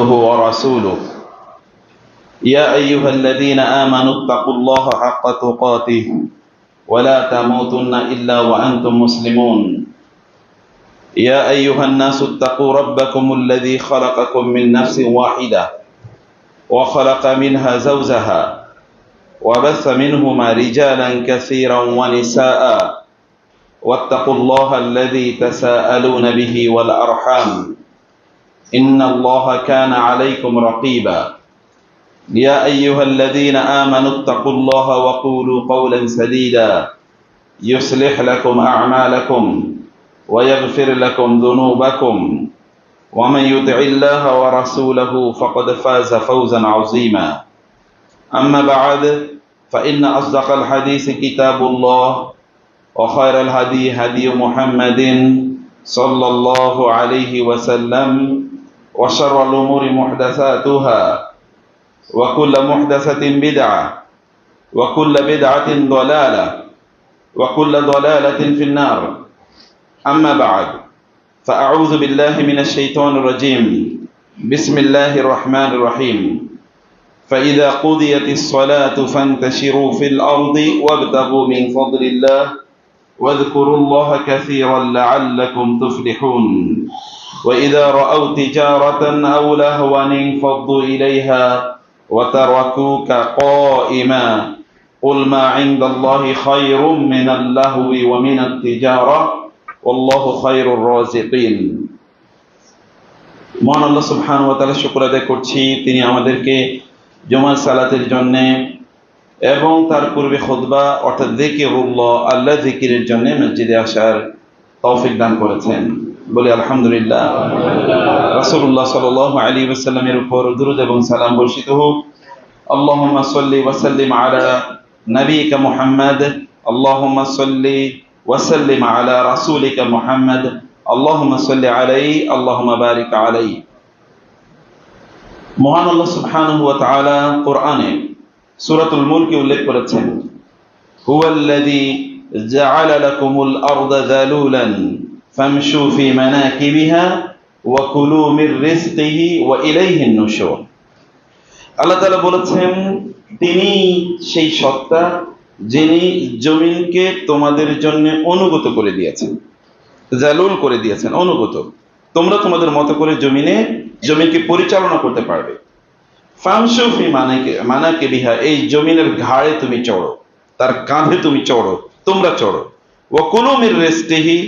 ورسوله يا أيها الذين آمنوا اتقوا الله حق تقاته ولا تموتن إلا وأنتم مسلمون يا أيها الناس اتقوا ربكم الذي خلقكم من نفس واحدة وخلق منها زوجها وبث منهما رجالا كثيرا ونساء واتقوا الله الذي تساءلون به والأرحام إن الله كان عليكم رقيبا يا أيها الذين آمنوا اتقوا الله وقولوا قولا سديدا يصلح لكم أعمالكم ويغفر لكم ذنوبكم ومن يطع الله ورسوله فقد فاز فوزا عظيما أما بعد فإن أصدق الحديث كتاب الله وخير الهدي هدي محمد صلى الله عليه وسلم وشر الأمور محدثاتها وكل محدثة بدعة وكل بدعة ضلالة وكل ضلالة في النار أما بعد فأعوذ بالله من الشيطان الرجيم بسم الله الرحمن الرحيم فإذا قضيت الصلاة فانتشروا في الأرض وابتغوا من فضل الله واذكروا الله كثيرا لعلكم تفلحون وإذا رأوا تجارة أو لهوا انفضوا إليها وتركوك قائما قل ما عند الله خير من اللهو ومن التجارة والله خير الرازقين মহান আল্লাহ সুবহানাহু ওয়া তাআলা শুকর আদায় করছি তিনি আমাদেরকে জুমার সালাতের জন্য এবং তার পূর্বে খুতবা অর্থাৎ যিকিরুল্লাহ আল্লাহ যিকিরের জন্য মসজিদে আসার তৌফিক দান করেছেন বলি আলহামদুলিল্লাহ। রাসূলুল্লাহ সাল্লাল্লাহু আলাইহি ওয়াসাল্লামের উপর দুরূদ এবং সালাম বর্ষিত হোক। আল্লাহুম্মা সাল্লি ওয়া সাল্লিম আলা নবিয়িকা মুহাম্মদ আল্লাহুম্মা সাল্লি ওয়া সাল্লিম আলা রাসূলিকা মুহাম্মদ আল্লাহুম্মা সাল্লি আলাইহি আল্লাহুম্মা বারিক আলাইহি। মহান আল্লাহ সুবহানাহু ওয়া তাআলা কোরআনে সূরাতুল মুলকে উল্লেখ করেছেন হুয়াল্লাযী জাআলা লাকুমুল আরদা যালুলান ফামশু ফি মানাকিবিহা ওয়া কুলু মির রিজকিহি ওয়া ইলাইহিন নুশুর। আল্লাহ তাআলা বলেছেন তিনি সেই সত্তা যিনি জমিনকে তোমাদের জন্য অনুগত করে দিয়েছেন, জালুল করে দিয়েছেন, অনুগত। তোমরা তোমাদের মতো করে জমিনকে পরিচালনা করতে পারবে। ফামশু ফি মানাকিবিহা, এই জমিনের ঘাড়ে তুমি চড়ো, তার কাঁধে তুমি চড়ো, তোমরা চড়ো। ওয়া কুলু মির রিজকিহি,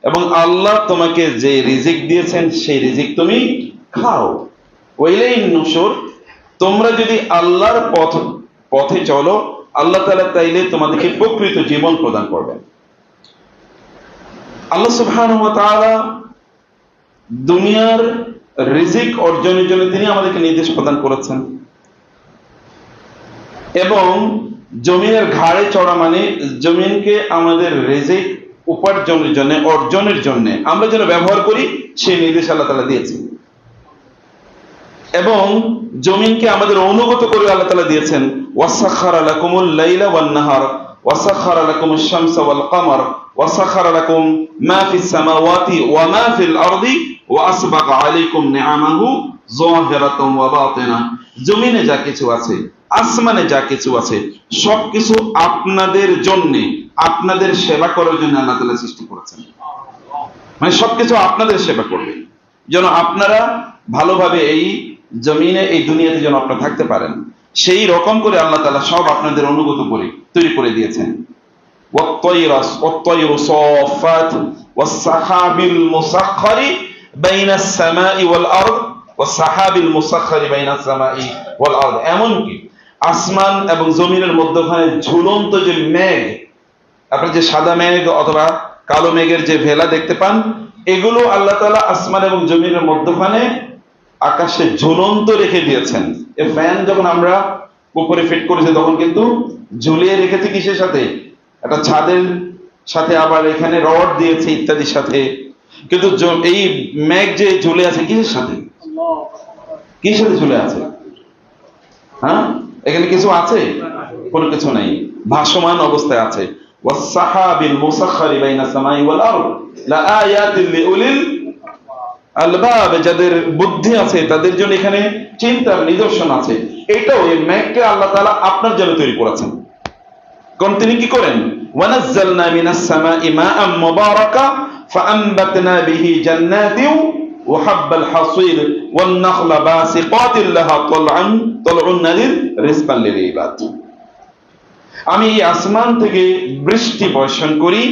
এবং আল্লাহ তোমাকে যে রিজিক দিয়েছেন সেই রিজিক তুমি খাও। ওয়া ইলাইহিন নুশুর, তোমরা যদি আল্লাহর পথে চলো আল্লাহ তাআলা তাইলে তোমাদেরকে প্রকৃত জীবন প্রদান করবেন। আল্লাহ সুবহানাহু ওয়া তাআলা দুনিয়ার রিজিক অর্জনের জন্য তিনি আমাদেরকে নির্দেশ প্রদান করেছেন, এবং জমিনের ঘাড়ে চড়া মানে জমিনকে আমাদের রিজিক উপার্জনের জন্য, অর্জনের জন্য আমরা যেন ব্যবহার করি সেই নির্দেশ আল্লাহ তাআলা দিয়েছেন, এবং জমিনকে আমাদের অনুগত করে আল্লাহ তাআলা দিয়েছেন ওয়াসাখারা লাকুমুল লাইলা ওয়ান নাহার ওয়াসাখারা লাকুমুশ শামসা ওয়াল কমার ওয়াসাখারা লাকুম মা ফিস সামাওয়াতি ওয়া মা ফিল আরদি ওয়া আসবাগা আলাইকুম নিআমাহু যাহিরাতান ওয়া বাতিনা। জমিনে যা কিছু আছে, আসমানে যা কিছু আছে, সবকিছু আপনাদের জন্য, আপনাদের সেবা করার জন্য আল্লাহ তাআলা সৃষ্টি করেছেন। মানে সবকিছু আপনাদের সেবা করবে, যেন আপনারা ভালোভাবে এই জমিনে, এই দুনিয়াতে যেন আপনারা থাকতে পারেন, সেই রকম করে আল্লাহ তাআলা সব আপনাদের অনুগত করে তৈরি করে দিয়েছেন। ওয়াত-তায়রু সাফাত ওয়াস-সাহাবিল মুসাখখারি বাইনাস সামাই ওয়াল আরদ ওয়াস-সাহাবিল মুসাখখারি বাইনাস সামাই ওয়াল আরদ। এমনকি আসমান এবং জমিনের মধ্যখানে ঝুলন্ত যে মেঘ, আপনি যে সাদা মেঘ অথবা কালো মেঘের যে ভেলা দেখতে পান, এগুলো আল্লাহ তাআলা আসমান এবং জমিনের মধ্যখানে আকাশে ঝুলন্ত রেখে দিয়েছেন। এই ফ্যান যখন আমরা উপরে ফিট করেছি তখন কিন্তু ঝুলিয়ে রেখেছি কিসের সাথে? একটা ছাদের সাথে, আবার এখানে রড দিয়েছে ইত্যাদির সাথে। কিন্তু এই মেঘ যে ঝুলে আছে কিসের সাথে? কিসের সাথে ঝুলে আছে? হ্যাঁ, এখানে কিছু আছে? কোনো কিছু নাই, ভাসমান অবস্থায় আছে। ওয়াস-সাহাবিল মুসাখখারি বাইনাস সামাই ওয়াল আরদ লাআয়াতিন লিউলিল আলবাব, যাদের বুদ্ধি আছে তাদের জন্য এখানে চিন্তার নিদর্শন আছে। এটাও এই মেঘকে আল্লাহ তাআলা আপনার জন্য তৈরি করেছেন। কারণ তিনি কি করেন, ওয়ানাজ্জালনা মিনাস সামাই মাআম মুবারাকা ফাআনবাতনা বিহি জান্নাতিন ওয়া হাব্বাল হাসীর ওয়ান নাখলা বাসিকাতিন লাহা তালউন নাদির রিজকান লিল ইবাদ। আমি এই আসমান থেকে বৃষ্টি বর্ষণ করি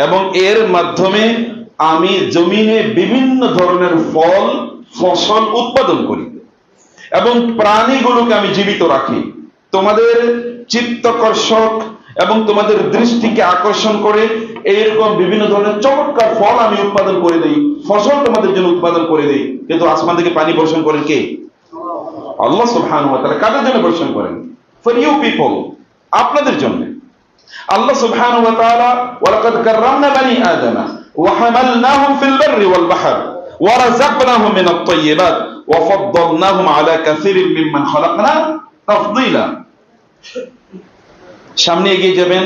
এবং এর মাধ্যমে আমি জমিনে বিভিন্ন ধরনের ফল ফসল উৎপাদন করি এবং প্রাণীগুলোকে আমি জীবিত রাখি। তোমাদের চিত্তাকর্ষক এবং তোমাদের দৃষ্টিকে আকর্ষণ করে এইরকম বিভিন্ন ধরনের চমৎকার ফল আমি উৎপাদন করে দিই, ফসল তোমাদের জন্য উৎপাদন করে দিই। কিন্তু আসমান থেকে পানি বর্ষণ করেন কে? আল্লাহ সুবহানাহু ওয়া তাআলা। কাদের জন্য বর্ষণ করেন? ফর ইউ পিপল, আপনাদের জন্য। আল্লাহ সুবহানাহু ওয়া তাআলা ওয়ালাকাদ কাররামনা বানি আদম ওয়া হামালনাহুম ফিল বাররি ওয়াল বাহর ওয়া রাযাকনাহুম মিনাত তাইয়্যিবাত ওয়া ফাদ্দালনাহুম আলা কাসীরিন মিম্মান খালাকনা তাফদীলা। সামনে এগিয়ে যাবেন,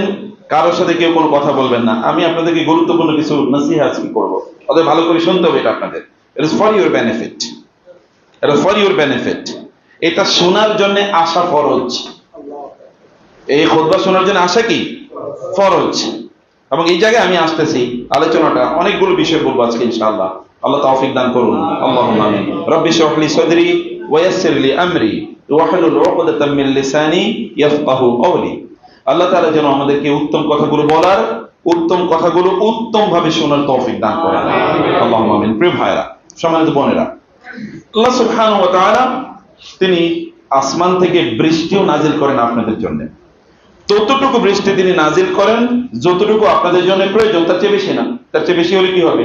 কারোর সাথে কেউ কোনো কথা বলবেন না। আমি আপনাদেরকে গুরুত্বপূর্ণ কিছু নসিহত আজকে করব, ওদের ভালো করে শুনতে হবে। এটা আপনাদের, it is for your benefit, it is for your benefit. এটা শোনার জন্য আসা ফরজ। এই খুতবা শোনার জন্য আসা কি ফরজ। এবং এই জায়গায় আমি আসতেছি, আলোচনাটা অনেকগুলো বিষয় বলবো আজকে ইনশাআল্লাহ। আল্লাহ তৌফিক দান করুন, আল্লাহুম্মা আমিন। রব্বি ইশরাহ লি সাদরি ওয়া ইয়াসসির লি আমরি ওয়াহলুল উকদাতাম মিন লিসানি ইয়াফকাহু কওলি। আল্লাহ তাআলা যেন আমাদেরকে উত্তম কথাগুলো বলার, উত্তম কথাগুলো উত্তম ভাবে শোনার তৌফিক দান করেন, আল্লাহুম্মা আমিন। প্রিয় ভাইরা, সম্মানিত বোনেরা, আল্লাহ সুবহানাহু ওয়া তাআলা তিনি আসমান থেকে বৃষ্টিও নাজিল করেন আপনাদের জন্য। ততটুকু বৃষ্টি তিনি নাজিল করেন যতটুকু আপনাদের জন্য প্রয়োজন, তার চেয়ে বেশি না। তার চেয়ে বেশি হলে কি হবে?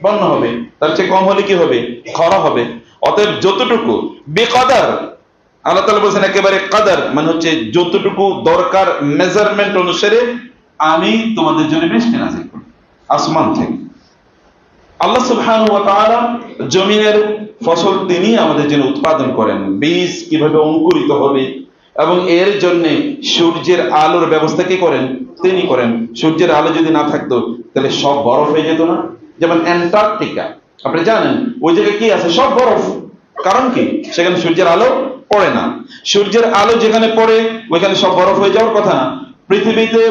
বন্যা হবে। তার চেয়ে কম হলে কি হবে? খরা হবে। অতএব যতটুকু বেকদার, আল্লাহ তাআলা বলেছেন একেবারে কাদার, মানে হচ্ছে যতটুকু দরকার মেজারমেন্ট অনুসারে আমি তোমাদের জন্য বৃষ্টি নাজিল করি আসমান থেকে। আল্লাহ সুবহানাহু ওয়া তাআলা জমিনের ফসল তিনি আমাদের জন্য উৎপাদন করেন, বীজ কিভাবে অঙ্কুরিত হবে এবং এর জন্য সূর্যের আলোর ব্যবস্থা কি করেন? তিনি করেন। সূর্যের আলো যদি না থাকতো তাহলে সব বরফ হয়ে যেত না। যেমন অ্যান্টার্কটিকা, আপনি জানেন ওই জায়গায় কি আছে? সব বরফ। কারণ কি? সেখানে সূর্যের আলো পড়ে না। সূর্যের আলো যেখানে পড়ে ওইখানে সব বরফ হয়ে যাওয়ার কথা না। পৃথিবীতে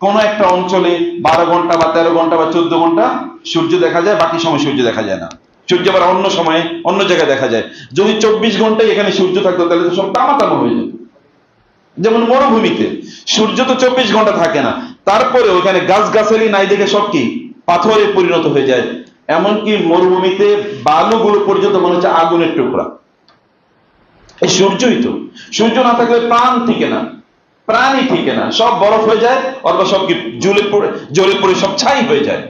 কোন একটা অঞ্চলে 12 ঘন্টা বা 13 ঘন্টা বা 14 ঘন্টা সূর্য দেখা যায়, বাকি সময় সূর্য দেখা যায় না। সূর্য আবার অন্য সময়ে অন্য জায়গায় দেখা যায়। যদি 24 ঘন্টায় এখানে সূর্য থাকতো তাহলে তো সব তামাতামা হয়ে যেত। যেমন মরুভূমিতে সূর্য তো 24 ঘন্টা থাকে না, তারপরে ওখানে গাছগাছালি নাই দেখে সব কি পাথরে পরিণত হয়ে যায়। এমনকি মরুভূমিতে বালুগুলো পর্যন্ত মনে হচ্ছে আগুনের টুকরা। এই সূর্যই তো, সূর্য না থাকলে প্রাণ টিকে না, প্রাণী টিকে না, সব বরফ হয়ে যায় অথবা সব কি জ্বলে পড়ে সব ছাই হয়ে যায়।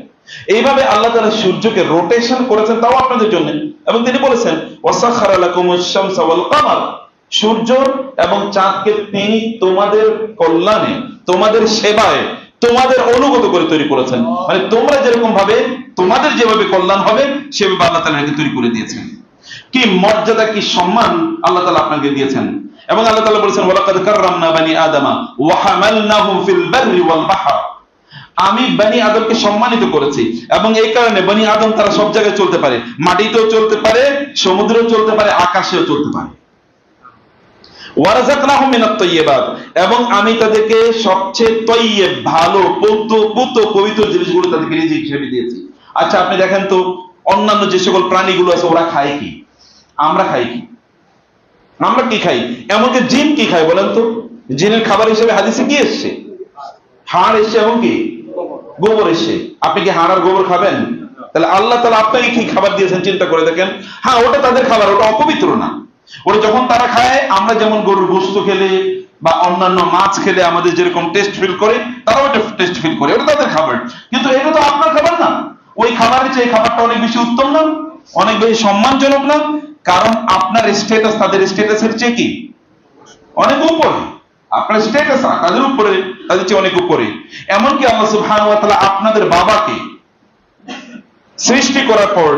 এইভাবে আল্লাহ তাআলা সূর্যকে রোটেশন করেছেন, তাও আপনাদের জন্য। এবং তিনি বলেছেন ওয়াসাখারা লাকুমুশ শামসা ওয়াল কামার, সূর্য এবং চাঁদকে তিনি তোমাদের কল্যাণে, তোমাদের সেবায়, তোমাদের অনুগত করে তৈরি করেছেন। মানে তোমরা যেরকম ভাবে, তোমাদের যেভাবে কল্যাণ হবে সেভাবে আল্লাহ তাআলা একে তৈরি করে দিয়েছেন। কি মর্যাদা, কি সম্মান আল্লাহ তাআলা আপনাকে দিয়েছেন। এবং আল্লাহ তাআলা বলেছেন ওয়ালাকাদ কাররামনা বানি আদমা ওয়া হামালনাহুম ফিল বাররি ওয়াল বাহর। আমি বনি আদমকে সম্মানিত করেছি এবং এই কারণে বনি আদম তারা সব জায়গায় চলতে পারে, মাটিতেও চলতে পারে, সমুদ্রেও চলতে পারে, আকাশেও চলতে পারে। ওয়ারাযাকনাহুম মিনাত তাইয়্যিবাত, এবং আমি তাদেরকে সবচেয়ে তৈয়ব, ভালো, পবিত্র জিনিসগুলো তাদেরকে রিজিক হিসেবে দিয়েছি। আচ্ছা আপনি দেখেন তো অন্যান্য যে সকল প্রাণীগুলো আছে ওরা খায় কি? আমরা খাই কি? আমরা কি খাই? এমনকি জিন কি খায় বলেন তো? জিনের খাবার হিসেবে হাদিসে কি এসছে? হাড় এসছে এবং কি গোবর এসছে। আপনি কি হাড় আর গোবর খাবেন? তাহলে আল্লাহ তাআলা আপনাকে কি খাবার দিয়েছেন চিন্তা করে দেখেন। হ্যাঁ, ওটা তাদের খাবার, ওটা অপবিত্র না। ওটা যখন তারা খায়, আমরা যেমন গরুর গোশত খেলে বা অন্যান্য মাছ খেলে আমাদের যেরকম টেস্ট ফিল করে, তারাও এটা টেস্ট ফিল করে, ওটা তাদের খাবার। কিন্তু এটা তো আপনার খাবার না। ওই খাবারের চেয়ে এই খাবারটা অনেক বেশি উত্তম না, অনেক বেশি সম্মানজনক না? কারণ আপনার স্ট্যাটাস তাদের স্ট্যাটাসের চেয়ে কি অনেক উপরে। আপনার স্ট্যাটাস তাদের উপরে, তাদের চেয়ে অনেক উপরে। এমনকি আল্লাহ সুবহানাহু ওয়া তাআলা আপনাদের বাবাকে সৃষ্টি করার পর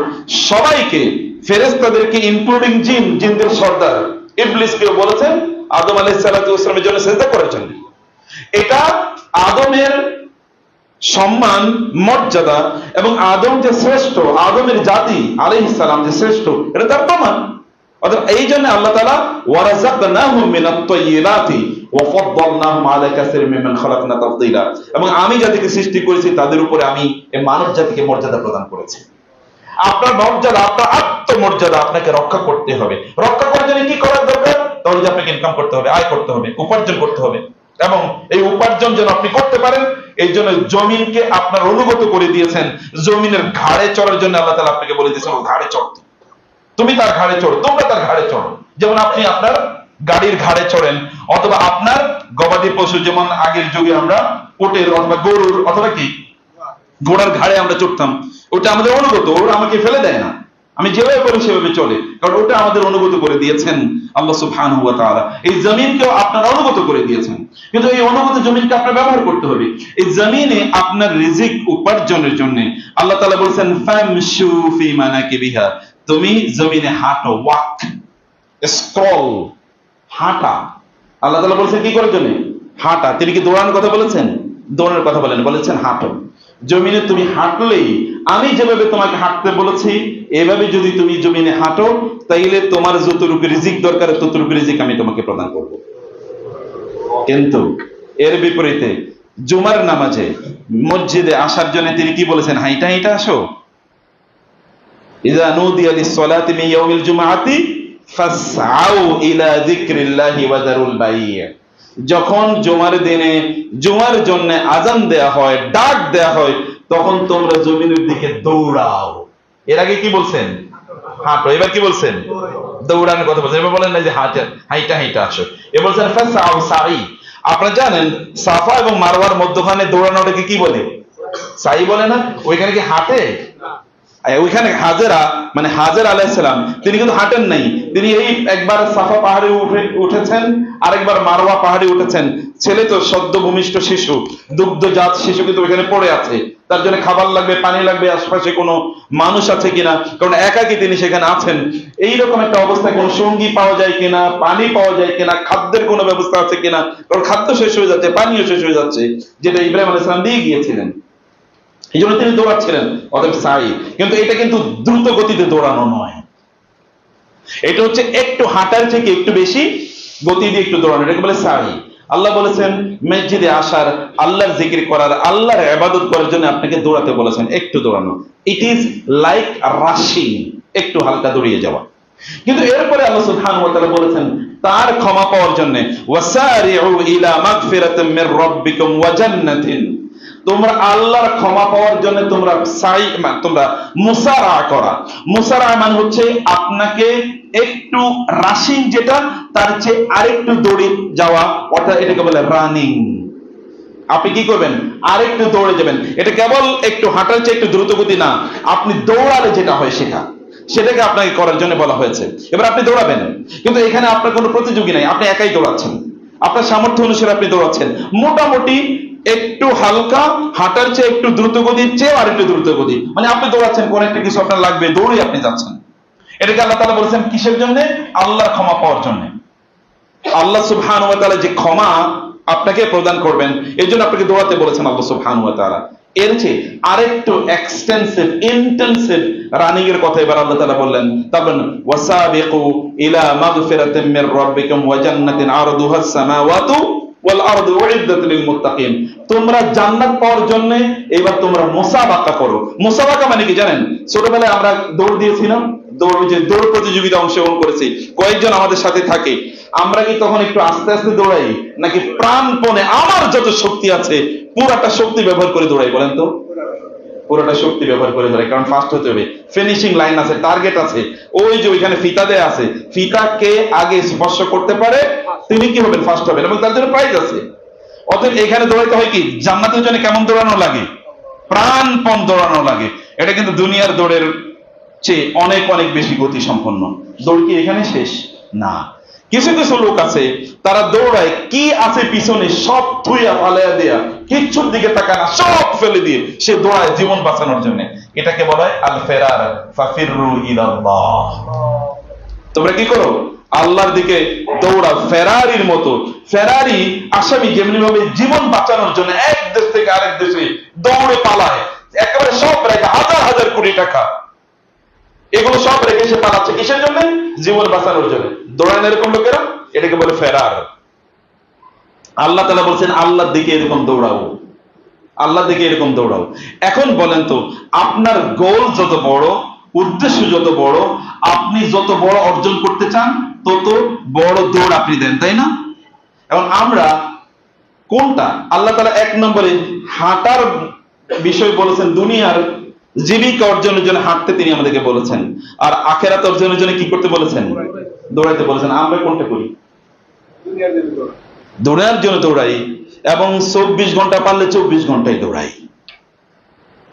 সবাইকে, ফেরেশতাদেরকে ইনক্লুডিং জিনদের সর্দার ইবলিসকে বলেছেন আদম আলাইহিস সালাতু ওয়াস সালামের জন্য সিজদা করার জন্য। এটা আদমের সম্মান, মর্যাদা এবং আদম যে শ্রেষ্ঠ, আদমের জাতি আলাইহিস সালাম যে শ্রেষ্ঠ, এটা তার প্রমাণ। অর্থাৎ এই জন্য আল্লাহ তাআলা ওয়ারাযাকনাহুম মিনাত তাইয়্যিবাতি ওয়া ফাদ্দালনাহুম আলা কাসীরিম মিম্মান খালাকনা তাফদীলা, এবং আমি জাতিকে সৃষ্টি করেছি তাদের উপরে আমি এই মানব জাতিকে মর্যাদা প্রদান করেছি। আপনার মর্যাদা, আপনার আত্মমর্যাদা আপনাকে রক্ষা করতে হবে। রক্ষা করার জন্য কি করার দরকার? তাহলে যে আপনাকে ইনকাম করতে হবে, আয় করতে হবে, উপার্জন করতে হবে, এবং এই উপার্জন যেন আপনি করতে পারেন এই জন্য জমিনকে আপনার অনুগত করে দিয়েছেন। জমিনের ঘাড়ে চড়ার জন্য আল্লাহ তাআলা আপনাকে বলে দিয়েছেন ঘাড়ে চড়তে, তুমি তার ঘাড়ে চড়ো, তোমরা তার ঘাড়ে চড়ো। যেমন আপনি আপনার গাড়ির ঘাড়ে চড়েন, অথবা আপনার গবাদি পশু, যেমন আগের যুগে আমরা উটের অথবা গরুর অথবা কি ঘোড়ার ঘাড়ে আমরা চড়তাম, ওটা আমাদের অনুগত, ওরা আমাকে ফেলে দেয় না, আমি যেভাবে বলি সেভাবে চলে, কারণ ওটা আমাদের অনুগত করে দিয়েছেন আল্লাহ সুবহানাহু ওয়া তাআলা। এই জমিনকেও আপনারা অনুগত করে দিয়েছেন, কিন্তু এই অনুগত জমিনকে আপনার ব্যবহার করতে হবে। এই জমিনে আপনার রিজিক উপার্জনের জন্য আল্লাহ তাআলা বলেছেন ফামশু ফি মানাকিবিহা, তুমি জমিনে হাঁটো, ওয়াক, স্ক্রল, হাঁটা। আল্লাহ তাআলা বলেছেন কি করার জন্য? হাঁটা। তিনি কি দৌড়ানোর কথা বলেছেন? দৌড়ানোর কথা বলেন, বলেছেন হাঁটো। জমিনে তুমি হাঁটলেই, আমি যেভাবে তোমাকে হাঁটতে বলেছি এভাবে যদি তুমি জমিনে হাঁটো, তাইলে তোমার যতটুকু রিজিক দরকার ততটুকু রিজিক আমি তোমাকে প্রদান করব। কিন্তু এর বিপরীতে জুমার নামাজে মসজিদে আসার জন্য তিনি কি বলেছেন? হাইটা হাইটা আসো। ইযা নুদিয়া লিস-সালাতি মিন ইয়াউমিল জুমআতি ফাসআউ ইলা যিকরিল্লাহি ওয়া যারুল বাই'। যখন জুমার দিনে জুমার জন্য আজান দেয়া হয়, ডাক দেয়া হয়, তখন তোমরা জমিনের দিকে দৌড়াও। এর আগে কি বলছেন? হাঁটো। এবার কি বলছেন? দৌড়ানোর কথা বলছেন। এবার বলেন না যে হাইটা হাইটা আসো, এ বলছেন ফাসআউ সাই। আপনারা জানেন সাফা এবং মারওয়ার মধ্যখানে দৌড়ানোটাকে কি বলে? সাই বলে না? ওইখানে কি হাঁটে? ওইখানে হাজেরা মানে হাজের আলাইহিস সালাম তিনি কিন্তু হাঁটেন নাই, তিনি এই একবার সাফা পাহাড়ে উঠেছেন, আরেকবার মারওয়া পাহাড়ে উঠেছেন। ছেলে তো সদ্য ভূমিষ্ঠ শিশু, দুগ্ধজাত শিশু কিন্তু ওইখানে পড়ে আছে, তার জন্য খাবার লাগবে, পানি লাগবে, আশপাশে কোনো মানুষ আছে কিনা, কারণ একাকী তিনি সেখানে আছেন। এইরকম একটা অবস্থায় কোনো সঙ্গী পাওয়া যায় কিনা, পানি পাওয়া যায় কিনা, খাদ্যের কোনো ব্যবস্থা আছে কিনা, কারণ খাদ্য শেষ হয়ে যাচ্ছে, পানিও শেষ হয়ে যাচ্ছে, যেটা ইব্রাহিম আলাইহিস সালাম দিয়ে গিয়েছিলেন। এই জন্য তিনি দৌড়াচ্ছিলেন, অতএব সাই। কিন্তু এটা কিন্তু দ্রুত গতিতে দৌড়ানো নয়, এটা হচ্ছে একটু হাঁটার থেকে একটু বেশি গতি দিয়ে একটু দৌড়ানো, এটাকে বলে সাই। আল্লাহ বলেছেন মসজিদে আসার, আল্লাহর জিকির করার, আল্লাহর ইবাদত করার জন্য আপনাকে দৌড়াতে বলেছেন, একটু দৌড়ানো। ইট ইজ লাইক রাশিং, একটু হালকা দৌড়িয়ে যাওয়া। কিন্তু এরপরে আল্লাহ সুবহানাহু ওয়া তাআলা বলেছেন তার ক্ষমা পাওয়ার জন্য ওয়াসারিউ ইলা মাগফিরাতিন মির রাব্বিকুম ওয়া জান্নাতিন, তোমরা আল্লাহর ক্ষমা পাওয়ার জন্য তোমরা তোমরা মুসারা করা। মুসারা মানে হচ্ছে আপনাকে একটু রাশিং, যেটা তার চেয়ে আরেকটু দৌড়ে যাওয়া, অর্থাৎ এটাকে বলে রানিং। আপনি কি করবেন? আরেকটু দৌড়ে যাবেন। এটা কেবল একটু হাঁটার চেয়ে একটু দ্রুত গতি না, আপনি দৌড়ালে যেটা হয় সেটাকে আপনাকে করার জন্য বলা হয়েছে। এবার আপনি দৌড়াবেন, কিন্তু এখানে আপনার কোনো প্রতিযোগী নাই, আপনি একাই দৌড়াচ্ছেন, আপনার সামর্থ্য অনুসারে আপনি দৌড়াচ্ছেন। মোটামুটি একটু হালকা হাঁটার চেয়ে একটু দ্রুত গতির চেয়ে আর একটু দ্রুত গতি, মানে আপনি দৌড়াচ্ছেন, কোন একটা কিছু আপনার লাগবে, দৌড়ে আপনি যাচ্ছেন। এটাকে আল্লাহ তাআলা বলেছেন কিসের জন্য? আল্লাহর ক্ষমা পাওয়ার জন্য। আল্লাহ সুবহানাহু ওয়া তাআলা যে ক্ষমা আপনাকে প্রদান করবেন, এই জন্য আপনাকে দৌড়াতে বলেছেন আল্লাহ সুবহানাহু ওয়া তাআলা। এর চেয়ে আরেকটু এক্সটেন্সিভ, ইন্টেন্সিভ রানিং এর কথা এবার আল্লাহ তাআলা বললেন। তারপর ওয়াসাবিকু ইলা মাগফিরাতিন মির রাব্বিকুম ওয়া জান্নাতিন আরদুহাস সামাওয়াতু ওয়াল আরদু উইদ্দাত লিল মুত্তাকিন, তোমরা জান্নাত পাওয়ার জন্য এবার তোমরা মুসাবাকা করো। মুসাবাকা মানে কি জানেন? ছোটবেলায় আমরা দৌড় দিয়েছিলাম, দৌড় প্রতিযোগিতা অংশগ্রহণ করেছি, কয়েকজন আমাদের সাথে থাকে, আমরা কি তখন একটু আস্তে আস্তে দৌড়াই নাকি প্রাণপণে আমার যত শক্তি আছে পুরাটা শক্তি ব্যবহার করে দৌড়াই? বলেন তো। পুরোটা শক্তি ব্যবহার করে দৌড়াই, কারণ ফার্স্ট হতে হবে, ফিনিশিং লাইন আছে, টার্গেট আছে, ওই যে ওইখানে ফিতা দেয়া আছে, ফিতাকে আগে স্পর্শ করতে পারে তিনি কি হবেন? ফার্স্ট হবেন, এবং তার জন্য প্রাইজ আছে। অতএব এখানে দৌড়াইতে হয় কি? জান্নাতের জন্য কেমন দৌড়ানো লাগে? প্রাণপণ দৌড়ানো লাগে। এটা কিন্তু দুনিয়ার দৌড়ের চেয়ে অনেক অনেক বেশি গতি সম্পন্ন। দৌড় কি এখানে শেষ না। কিছু কিছু লোক আছে তারা দৌড়ায়, কি আছে পিছনে সব থুইয়া ফালাইয়া দেয়া, কিচ্ছুর দিকে তাকায় না, সব ফেলে দিয়ে সে দৌড়ায় জীবন বাঁচানোর জন্য। এটাকে বলা হয় আল ফেরার, ফাফিরু ইলাল্লাহ। তোমরা কি করো? আল্লাহর দিকে দৌড়াও ফেরারির মতো। ফেরারি আসামি যেমনি ভাবে জীবন বাঁচানোর জন্য একদম দেশ থেকে আরেক দেশে দৌড়ে পালায়, একেবারে সব রেখে হাজার হাজার কোটি টাকা এগুলো সব রেখে সে পালাচ্ছে কিসের জন্য? জীবন বাঁচানোর জন্য। দৌড়ায় না এরকম লোকেরা, এটাকে বলে ফেরার। আল্লাহ তাআলা বলছেন আল্লাহর দিকে এরকম দৌড়াও, আল্লাহর দিকে এরকম দৌড়াও। এখন বলেন তো, আপনার গোল যত বড়, উদ্দেশ্য যত বড়, আপনি যত বড় অর্জন করতে চান তত বড় দৌড় আপনি দেন, তাই না? এখন আমরা কোনটা? আল্লাহ তাআলা এক নম্বরে হাঁটার বিষয় বলেছেন, দুনিয়ার জীবিকা অর্জনের জন্য হাঁটতে তিনি আমাদেরকে বলেছেন, আর আখিরাত অর্জনের জন্য কি করতে বলেছেন? দৌড়াইতে বলেছেন। আমরা কোনটা করি? দৌড়ানোর জন্য দৌড়াই, এবং 24 ঘন্টা পারলে 24 ঘন্টায় দৌড়াই,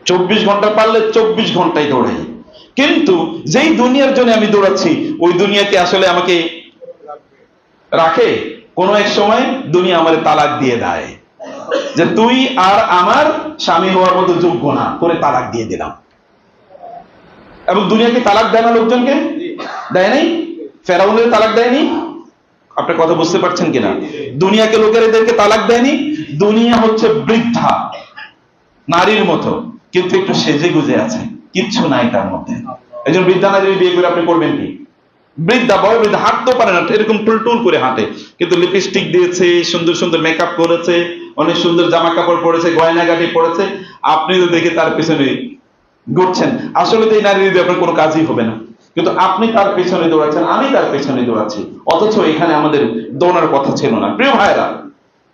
24 ঘন্টা পারলে 24 ঘন্টায় দৌড়াই। কিন্তু যেই দুনিয়ার জন্য আমি দৌড়াচ্ছি, ওই দুনিয়াতে আসলে আমাকে রাখে? কোনো এক সময় দুনিয়া আমারে তালাক দিয়ে দেয়, যে তুই আর আমার স্বামী হওয়ার মতো যোগ্য না, করে তালাক দিয়ে দিলাম। এবং দুনিয়াকে তালাক দেয় না লোকজনকে? দেয় নাই? ফেরাউনের তালাক দেয়নি? আপনার কথা বুঝতে পারছেন কিনা? দুনিয়াকে লোকের এদেরকে তালাক দেয়নি। দুনিয়া হচ্ছে বৃদ্ধা নারীর মতো, কিন্তু একটু সেজে গুজে আছে, কিচ্ছু নাই তার মধ্যে। একজন বৃদ্ধা নারী বিয়ে করে আপনি করবেন কি? বৃদ্ধা, বড় বৃদ্ধা, হাঁটতেও পারে না, এরকম টুল করে হাঁটে, কিন্তু লিপস্টিক দিয়েছে, সুন্দর সুন্দর মেকআপ করেছে, অনেক সুন্দর জামা কাপড় পরেছে, গয়নাগাটি পরেছে, আপনি তো দেখে তার পিছনে ঘুরছেন। আসলে তো এই নারী দিয়ে আপনার কোনো কাজই হবে না, কিন্তু আপনি তার পেছনে দৌড়াচ্ছেন, আমি তার পেছনে দৌড়াচ্ছি, অথচ এখানে আমাদের দৌড়ার কথা ছিল না। প্রিয় ভাইরা,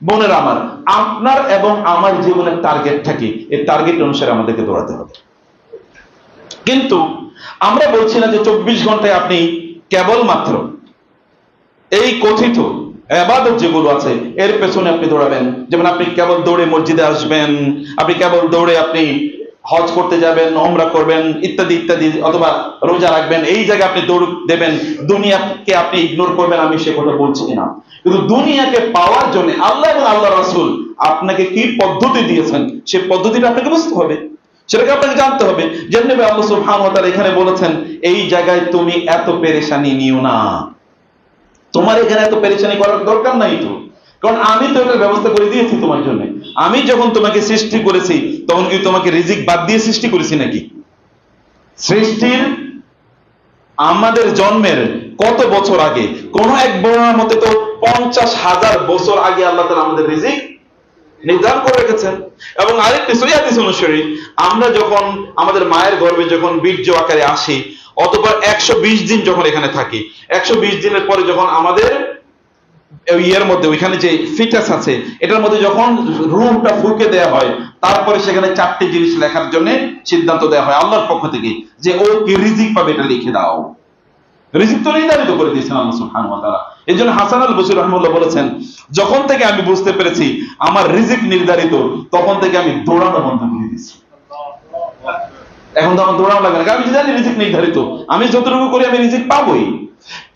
বোনেরা আমার, আপনার এবং আমার জীবনের টার্গেটটা কি? এই টার্গেট অনুসারে আমাদেরকে দৌড়াতে হবে। কিন্তু আমরা বলছি না যে 24 ঘন্টায় আপনি কেবলমাত্র এই কথিত ইবাদত যেগুলো আছে এর পেছনে আপনি দৌড়াবেন। যেমন আপনি কেবল দৌড়ে মসজিদে আসবেন, আপনি কেবল দৌড়ে আপনি হজ করতে যাবেন, ওমরা করবেন, ইত্যাদি ইত্যাদি, অথবা রোজা রাখবেন, এই জায়গায় আপনি দৌড় দেবেন, দুনিয়াকে আপনি ইগনোর করবেন, আমি সে কথা বলছি না। কিন্তু দুনিয়াকে পাওয়ার জন্য আল্লাহ এবং আল্লাহ রাসূল আপনাকে কি পদ্ধতি দিয়েছেন, সেই পদ্ধতিটা আপনাকে বুঝতে হবে, সেটাকে আপনাকে জানতে হবে। যেমনি আল্লাহ সুবহানাহু ওয়া তাআলা এখানে বলেছেন, এই জায়গায় তুমি এত পেরেশানি নিও না, তোমার এখানে এত পেরেশানি করার দরকার নাই তো, কারণ আমি তো এটার ব্যবস্থা করে দিয়েছি তোমার জন্য। আমি যখন তোমাকে সৃষ্টি করেছি তখন কি তোমাকে রিজিক বাদ দিয়ে সৃষ্টি করেছি নাকি? সৃষ্টির আমাদের জন্মের কত বছর আগে, কোন এক বর্ণনার মতে তো 50,000 বছর আগে আল্লাহ তাআলা আমাদের রিজিক নির্ধারণ করে রেখেছেন। এবং আরেকটি সহিহ হাদিস অনুসারে আমরা যখন আমাদের মায়ের গর্ভে যখন বীর্য আকারে আসি, অতঃপর 120 দিন যখন এখানে থাকি, 120 দিনের পরে যখন আমাদের ইয়ের মধ্যে ওইখানে যে ফিটাস আছে এটার মধ্যে যখন রূহটা ফুঁকে দেওয়া হয়, তারপরে সেখানে 4টি জিনিস লেখার জন্য সিদ্ধান্ত দেওয়া হয় আল্লাহর পক্ষ থেকে, যে ও কি রিজিক পাবে এটা লিখে দাও। রিজিক তো নির্ধারিত করে দিয়েছেন আল্লাহ সুবহানাহু ওয়া তাআলা। এজন্য হাসান আল বসরি রাহিমাহুল্লাহ বলেছেন, যখন থেকে আমি বুঝতে পেরেছি আমার রিজিক নির্ধারিত, তখন থেকে আমি দৌড়ানো বন্ধ করে দিয়েছি। এখন তো আমার দৌড়ানো লাগে না, কারণ আমি জানি রিজিক নির্ধারিত, আমি যতটুকু করি আমি রিজিক পাবোই।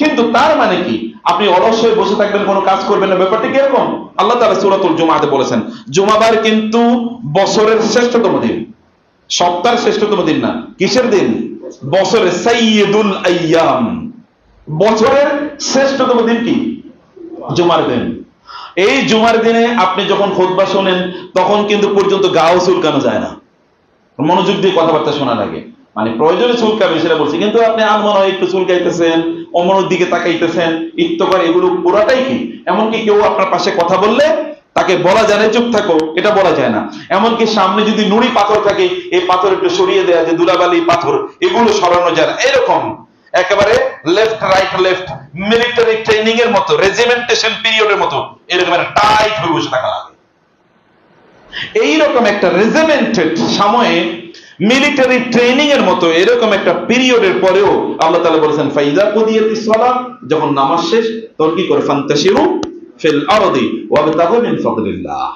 কিন্তু তার মানে কি আপনি অলস হয়ে বসে থাকবেন, কোনো কাজ করবেন না? ব্যাপারটা কি এরকম? আল্লাহ তাআলা সূরাতুল জুমাতে বলেছেন, জুমাবার কিন্তু বছরের শ্রেষ্ঠতম দিন, সপ্তাহের শ্রেষ্ঠতম দিন না। কিসের দিন? বছরের সাইয়্যিদুল আইয়াম, বছরের শ্রেষ্ঠতম দিন কি? জুমার দিন। এই জুমার দিনে আপনি যখন খুতবা শোনেন তখন কিন্তু পর্যন্ত গাও চুলকানো যায় না, মনোযোগ দিয়ে কথাবার্তা শোনা লাগে। মানে প্রয়োজনে চুলকাবে সেটা বলছি, কিন্তু আপনি আনমন হয় একটু চুলকাইতেছেন, অমনের দিকে তাকাইতেছেন, ইত্তকার, এগুলো পুরাটাই কি? এমনকি কেউ আপনার পাশে কথা বললে তাকে বলা যায় না চুপ থাকো, এটা বলা যায় না। এমনকি সামনে যদি নুড়ি পাথর থাকে, এই পাথর একটু সরিয়ে দেয়া, যে ধুলাবালি পাথর, এগুলো সরানো যায় না। এরকম একেবারে left right left, military training এর মতো, রেজিমেন্টেশন পিরিয়ডের মতো এরকম টাইট হয়ে বসে থাকা লাগে। এইরকম একটা রেজিমেন্টেড সময়ে, মিলিটারি ট্রেনিং এর মতো এরকম একটা পিরিয়ডের পরেও আল্লাহ তাআলা বলেছেন, ফাইযা কুদিয়াতিস সালাত, যখন নামাজ শেষ তখন কি করে? ফান্তাশিরু ফিল আরদি ওয়াবতাগু মিন ফাদলিল্লাহ,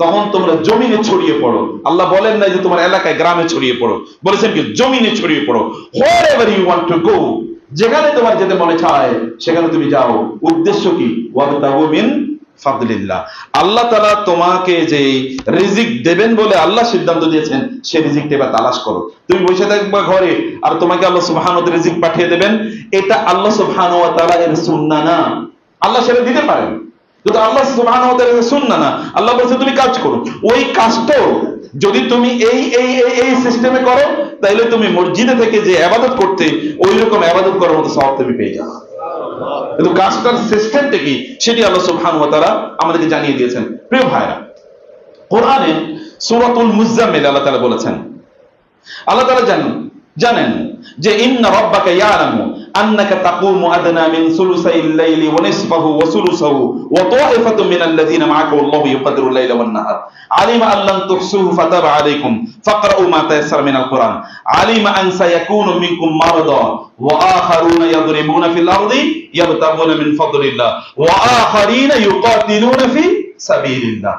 তখন তোমরা জমিনে ছড়িয়ে পড়ো। আল্লাহ বলেন না যে তোমার এলাকায় গ্রামে ছড়িয়ে পড়ো, বলেছেন কি জমিনে ছড়িয়ে পড়ো। Wherever you want to go, যেখানে তোমার যেতে মনে চায় সেখানে তুমি যাও। উদ্দেশ্য কি? ওয়াবতাগু মিন ফাদলিল্লাহ, আল্লাহ তাআলা তোমাকে যে রিজিক দেবেন বলে আল্লাহ সিদ্ধান্ত দিয়েছেন, সেই রিজিকটা এবার তালাশ করো। তুমি বসে থাকবে ঘরে আর তোমাকে আল্লাহ সুবহানাহু ওয়া তাআলা রিজিক পাঠিয়ে দেবেন, এটা আল্লাহ সুবহানাহু ওয়া তাআলা এর সুন্নাহ না। আল্লাহ সেটা দিতে পারেন, কিন্তু আল্লাহ সুবহানাহু ওয়া তাআলা সুন্নাহ না, আল্লাহ বলেছে তুমি কাজ করো। ওই কাজটাও যদি তুমি এই সিস্টেমে করো, তাহলে তুমি মসজিদে থেকে যে ইবাদত করতে, ওই রকম ইবাদত করার মতো সওয়াব তুমি পেয়ে যাবে। কিন্তু কাজটার সিস্টেমটা কি সেটি আল্লাহ সুবহানাহু ওয়া তাআলা আমাদেরকে জানিয়ে দিয়েছেন। প্রিয় ভাইরা, কোরআনে সূরাতুল মুজাম্মিল আল্লাহ তাআলা বলেছেন, আল্লাহ তাআলা জানেন যে ইন্না রাব্বাকা ইয়ালামু আন্নাকা তাকুমু আদনা মিন সুলুসাইল লাইলি ওয়া নিসফাহু ওয়া সুলুসাহু ওয়া তা'iফাতুম মিনাল্লাযীনা মা'াকা ওয়াল্লাহু ইউকাদ্দিরু আল-লাইলা ওয়ান-নাহার আলিমা আন লান তুহসুহু ফাতাবা আলাইকুম ফাকরাউ মা তায়াসসারা মিনাল কুরআন আলিমা আন সায়াকুনু মিনকুম মারাদা ওয়া আখারুনা ইয়াদরিবুনা ফিল আরদি ইয়াবতাগুনা মিন ফাদলিল্লাহ ওয়া আখারিনা ইউকাতিলুনা ফি সাবিলিল্লাহ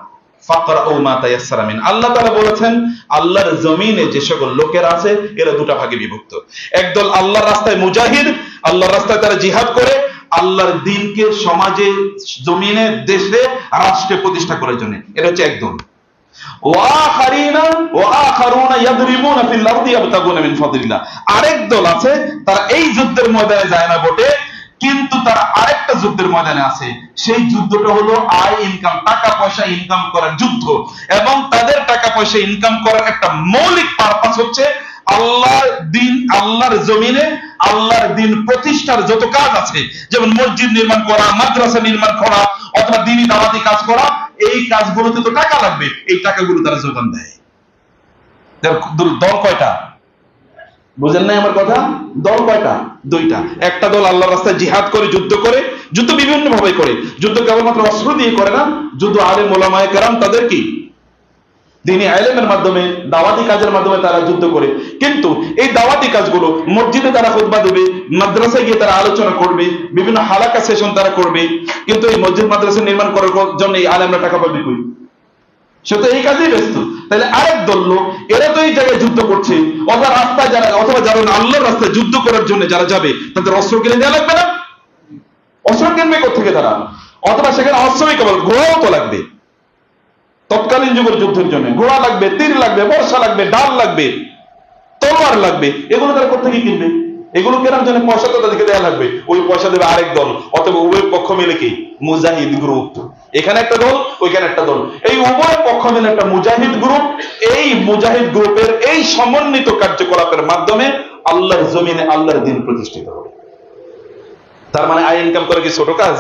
ফাকরাউ মা তায়াসসারা মিন। আল্লাহ তাআলা বলেছেন আল্লাহর জমিনে যে সকল লোকেরা আছে এরা দুটো ভাগে বিভক্ত। একদল আল্লাহর রাস্তায় মুজাহিদ, আল্লাহর রাস্তায় তারা জিহাদ করে আল্লাহর দ্বীনকে সমাজে, জমিনে, দেশে, রাষ্ট্রে প্রতিষ্ঠা করার জন্য, এটা হচ্ছে একদল। ওয়া আখারুনা ইয়াদরিবুনা ফিল আরদি ইয়াবতাগুনা মিন ফাদলিল্লাহ। আরেক দল আছে তারা এই যুদ্ধের ময়দানে যায় না বটে, কিন্তু তারা আরেকটা যুদ্ধের ময়দানে আছে। সেই যুদ্ধটা হলো আয় ইনকাম, টাকা পয়সা ইনকাম করার যুদ্ধ। এবং তাদের টাকা পয়সা ইনকাম করার একটা মৌলিক পারপাস হচ্ছে আল্লাহর দ্বীন, আল্লাহর জমিনে আল্লাহর দ্বীন প্রতিষ্ঠার যত কাজ আছে, যেমন মসজিদ নির্মাণ করা, মাদ্রাসা নির্মাণ করা, অথবা দ্বীনি দাওয়াতি কাজ করা, এই কাজগুলোতে তো টাকা লাগবে, এই টাকাগুলো তারা যোগান দেয়। দল কয়টা? বুঝেন নাই আমার কথা? দল কয়টা? দুইটা। একটা দল আল্লাহর রাস্তায় জিহাদ করে, যুদ্ধ করে, যুদ্ধ বিভিন্ন ভাবে করে, যুদ্ধ কেবলমাত্র অস্ত্র দিয়ে করে না, যুদ্ধ আলেম ওলামায়ে কেরাম তাদের কি দ্বীনি ইলমের মাধ্যমে, দাওয়াতি কাজের মাধ্যমে তারা যুদ্ধ করে। কিন্তু এই দাওয়াতি কাজগুলো মসজিদে তারা খুতবা দেবে, মাদ্রাসায় গিয়ে তারা আলোচনা করবে, বিভিন্ন হালাকা সেশন তারা করবে, কিন্তু এই মসজিদ মাদ্রাসা নির্মাণ করার জন্য এই আলেমরা টাকা পাবে কই? সে তো এই কাজেই ব্যস্ত। তাহলে আরেক দল লোক, এরা তো এই জায়গায় যুদ্ধ করছে, অথবা রাস্তায় যারা, অথবা যারা আল্লাহর রাস্তায় যুদ্ধ করার জন্য যারা যাবে, তাদের অস্ত্র কিনে দেওয়া লাগবে না? অস্ত্র কিনবে কোথেকে তারা? অথবা সেখানে অস্ত্রই কেবল, ঘোড়াও তো লাগবে। তৎকালীন যুগের যুদ্ধের জন্য ঘোড়া লাগবে, তীর লাগবে, বর্ষা লাগবে, ঢাল লাগবে, তলোয়ার লাগবে। এগুলো তারা কোথেকে কিনবে? এগুলো কেনার জন্য পয়সা তো তাদেরকে দেওয়া লাগবে। ওই পয়সা দেবে আরেক দল, অথবা উভয় পক্ষ মিলে কি মুজাহিদ গ্রুপ। এখানে একটা দল, ওইখানে একটা দল, এই উভয় পক্ষ মিলে একটা মুজাহিদ গ্রুপ। এই মুজাহিদ গ্রুপের এই সমন্বিত কার্যকলাপের মাধ্যমে আল্লাহর জমিনে আল্লাহর দ্বীন প্রতিষ্ঠিত হবে। তার মানে আয় ইনকাম করে কি ছোট কাজ?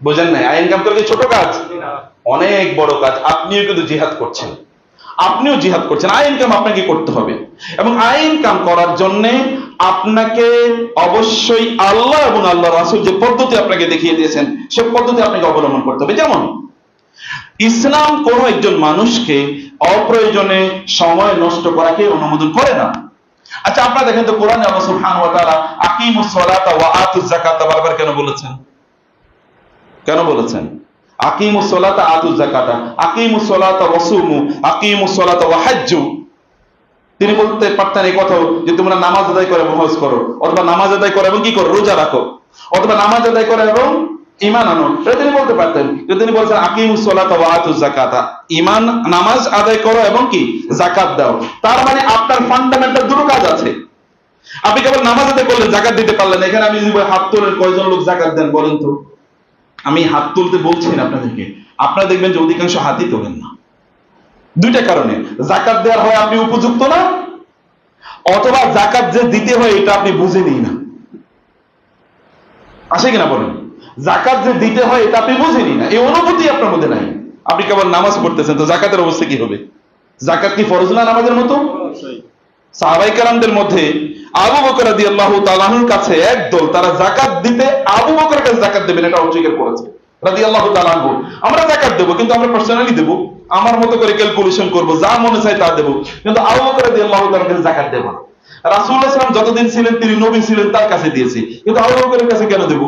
বুঝেন নাই? আয় ইনকাম করে কি ছোট কাজ? অনেক বড় কাজ। আপনিও কিন্তু জিহাদ করছেন, আপনিও জিহাদ করছেন, আয় ইনকাম আপনাকে করতে হবে। এবং আয় ইনকাম করার জন্য আপনাকে অবশ্যই আল্লাহ এবং আল্লাহ রাসূল যে পদ্ধতি আপনাকে দেখিয়ে দিয়েছেন, সে পদ্ধতি আপনাকে অবলম্বন করতে হবে। যেমন ইসলাম কোন একজন মানুষকে অপ্রয়োজনে সময় নষ্ট করাকে অনুমোদন করে না। আচ্ছা, আপনারা দেখেন তো কোরআনে আল্লাহ সুবহানাহু ওয়া তাআলা আকিমুস সালাতা ওয়া আতুজ যাকাতা বারবার কেন বলেছেন? কেন বলেছেন? আকিমুস সালাতা আতুজ যাকাতা, আকিমুস সালাতা ওয়াসুমু, আকিমুস সালাতা ওয়া হাজ্জু। তিনি বলতে পারতেন এই কথা যে তোমরা নামাজ আদায় করো এবং হজ করো, অথবা নামাজ আদায় করো এবং কি করো? রোজা রাখো, অথবা নামাজ আদায় করো এবং ঈমান আনো। এটা তিনি বলতে পারতেন, কিন্তু তিনি বলছেন আকিমুস সালাতা ওয়া আতুজ যাকাতা, ঈমান, নামাজ আদায় করো এবং কি যাকাত দাও। তার মানে আপনার ফান্ডামেন্টাল দুটো কাজ আছে। আপনি কেবল নামাজ আদায় করলেন, যাকাত দিতে পারলেন। এখানে আমি যদি হাত তোলেন, কয়জন লোক যাকাত দেন বলেন তো? আমি হাত তুলতে বলছি না আপনাদেরকে, আপনারা দেখবেন যে অধিকাংশ হাতই তোলেন না। দুইটা কারণে, যাকাত দেওয়ার হয় আপনি উপযুক্ত না, অথবা যাকাত যে দিতে হয় এটা আপনি বুঝেনই না। আসে কিনা বলেন? যাকাত যে দিতে হয় এটা আপনি বুঝেনই না, এই অনুভূতি আপনার মধ্যে নাই। আপনি কেবল নামাজ পড়তেছেন, তো যাকাতের অবস্থা কি হবে? যাকাত কি ফরজ না নামাজের মতো? সাহাবায়ে কেরামদের মধ্যে আবু বকর রাদিয়াল্লাহু তাআলা আনহুর কাছে একদল, তারা যাকাত দিতে আবু বকরের কাছে যাকাত দেবেন এটা অস্বীকার করেছে রাদিয়াল্লাহু তাআলা আনহু। আমরা যাকাত দেব, কিন্তু আমরা পার্সোনালি দেব, আমার মতো করে ক্যালকুলেশন করব, যা মনে চায় তা দেব, কিন্তু আবু বকর রাদিয়াল্লাহু তাআলার কাছে যাকাত দেব না। রাসূলুল্লাহ সাল্লাল্লাহু আলাইহি ওয়াসাল্লাম যতদিন ছিলেন তিনি নবী ছিলেন, তার কাছে দিয়েছি, কিন্তু আবু বকরের কাছে কেন দেব?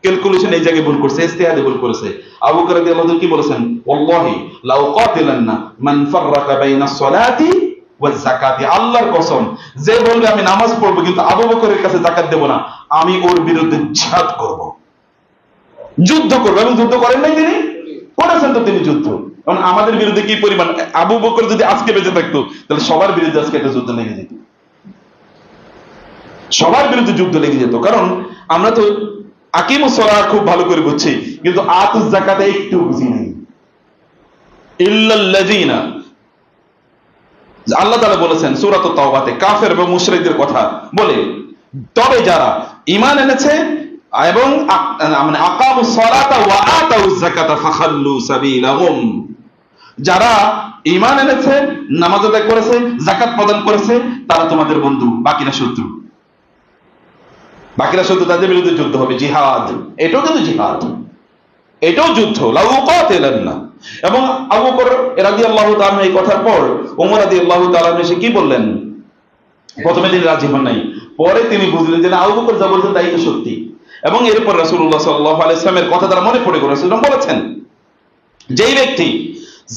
ক্যালকুলেশন এই জায়গায় ভুল করছে, ইজতিহাদে ভুল করেছে। আবু বকর রাদিয়াল্লাহু তাআলা কি বলেছেন? ওয়াল্লাহি লাউ কাতিলান্না মান ফাররাকা বাইনাস সালাতি ওয়াজ যাকাতি, আল্লাহর কসম, যে বলবে আমি নামাজ পড়বো কিন্তু আবু বকরের কাছে যাকাত দেব না, আমি ওর বিরুদ্ধে জিহাদ করব, যুদ্ধ করব। এবং যুদ্ধ করেন নাই তিনি? করেছেন তো তিনি যুদ্ধ। কারণ আমাদের বিরুদ্ধে কি পরিমাণ, আবু বকর যদি আজকে বেঁচে থাকতো তাহলে সবার বিরুদ্ধে আজকে একটা যুদ্ধ লেগে যেত, সবার বিরুদ্ধে যুদ্ধ লেগে যেত। কারণ আমরা তো আকিমুস সালাহ খুব ভালো করে বুঝছি, কিন্তু আতুজ যাকাতে একটু বুঝি নাই। ইল্লাল্লাযিনা, আল্লাহ তাআলা বলেছেন সূরাত তাওবাতে কাফের এবং মুশরিকদের কথা বলে, তবে যারা ঈমান এনেছে এবং মানে আকামুস সালাতা ওয়া আতাউজ যাকাতা ফাখাল্লু সাবিলাহুম, যারা ঈমান এনেছে, নামাজ আদায় করেছে, যাকাত প্রদান করেছে, তারা তোমাদের বন্ধু, বাকিরা শত্রু। বাকিরা শত্রু, তাদের বিরুদ্ধে যুদ্ধ হবে, জিহাদ। এটাও কিন্তু জিহাদ, এটাও যুদ্ধ। লা উকাতিলান্না। এবং আবু বকর রাদিয়াল্লাহু তাআলা এই কথার পর ওমর রাদিয়াল্লাহু তাআলা এসে কি বললেন? প্রথমে তিনি রাজি হন নাই, পরে তিনি বুঝলেন যে না, আবু বকর যা বলছেন তাই তো সত্যি। এবং এরপর রাসূলুল্লাহ সাল্লাল্লাহু আলাইহি ওয়াসাল্লামের কথা তারা মনে পড়ে গেল। রাসূলুল্লাহ বলেছেন, যেই ব্যক্তি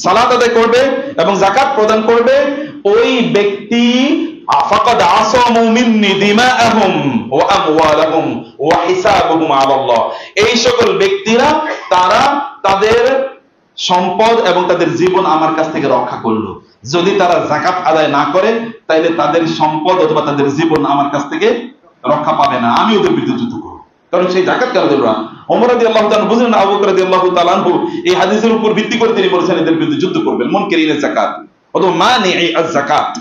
সালাত আদায় করবে এবং যাকাত প্রদান করবে, ওই ব্যক্তি ফাকাদ আসামু মিন্নি দিমাআহুম ওয়া আমওয়ালাহুম ওয়া হিসাবুহুম আলাল্লাহ, এই সকল ব্যক্তিরা তারা তাদের সম্পদ এবং তাদের জীবন আমার কাছ থেকে রক্ষা করলো। যদি তারা যাকাত আদায় না করে, তাহলে তাদের সম্পদ অথবা তাদের জীবন আমার কাছ থেকে রক্ষা পাবে না, আমি ওদের বিরুদ্ধে যুদ্ধ করব। কারণ সেই যাকাত কেন দিল না? ওমর রাদিয়াল্লাহু তাআলা বুঝলেন না, আবু বকর রাদিয়াল্লাহু তাআলা আনহু এই হাদিসের উপর ভিত্তি করে তিনি বলেছেন এদের বিরুদ্ধে যুদ্ধ করবেন, মুনকিরিনের যাকাত অথবা মানিই আয-যাকাত,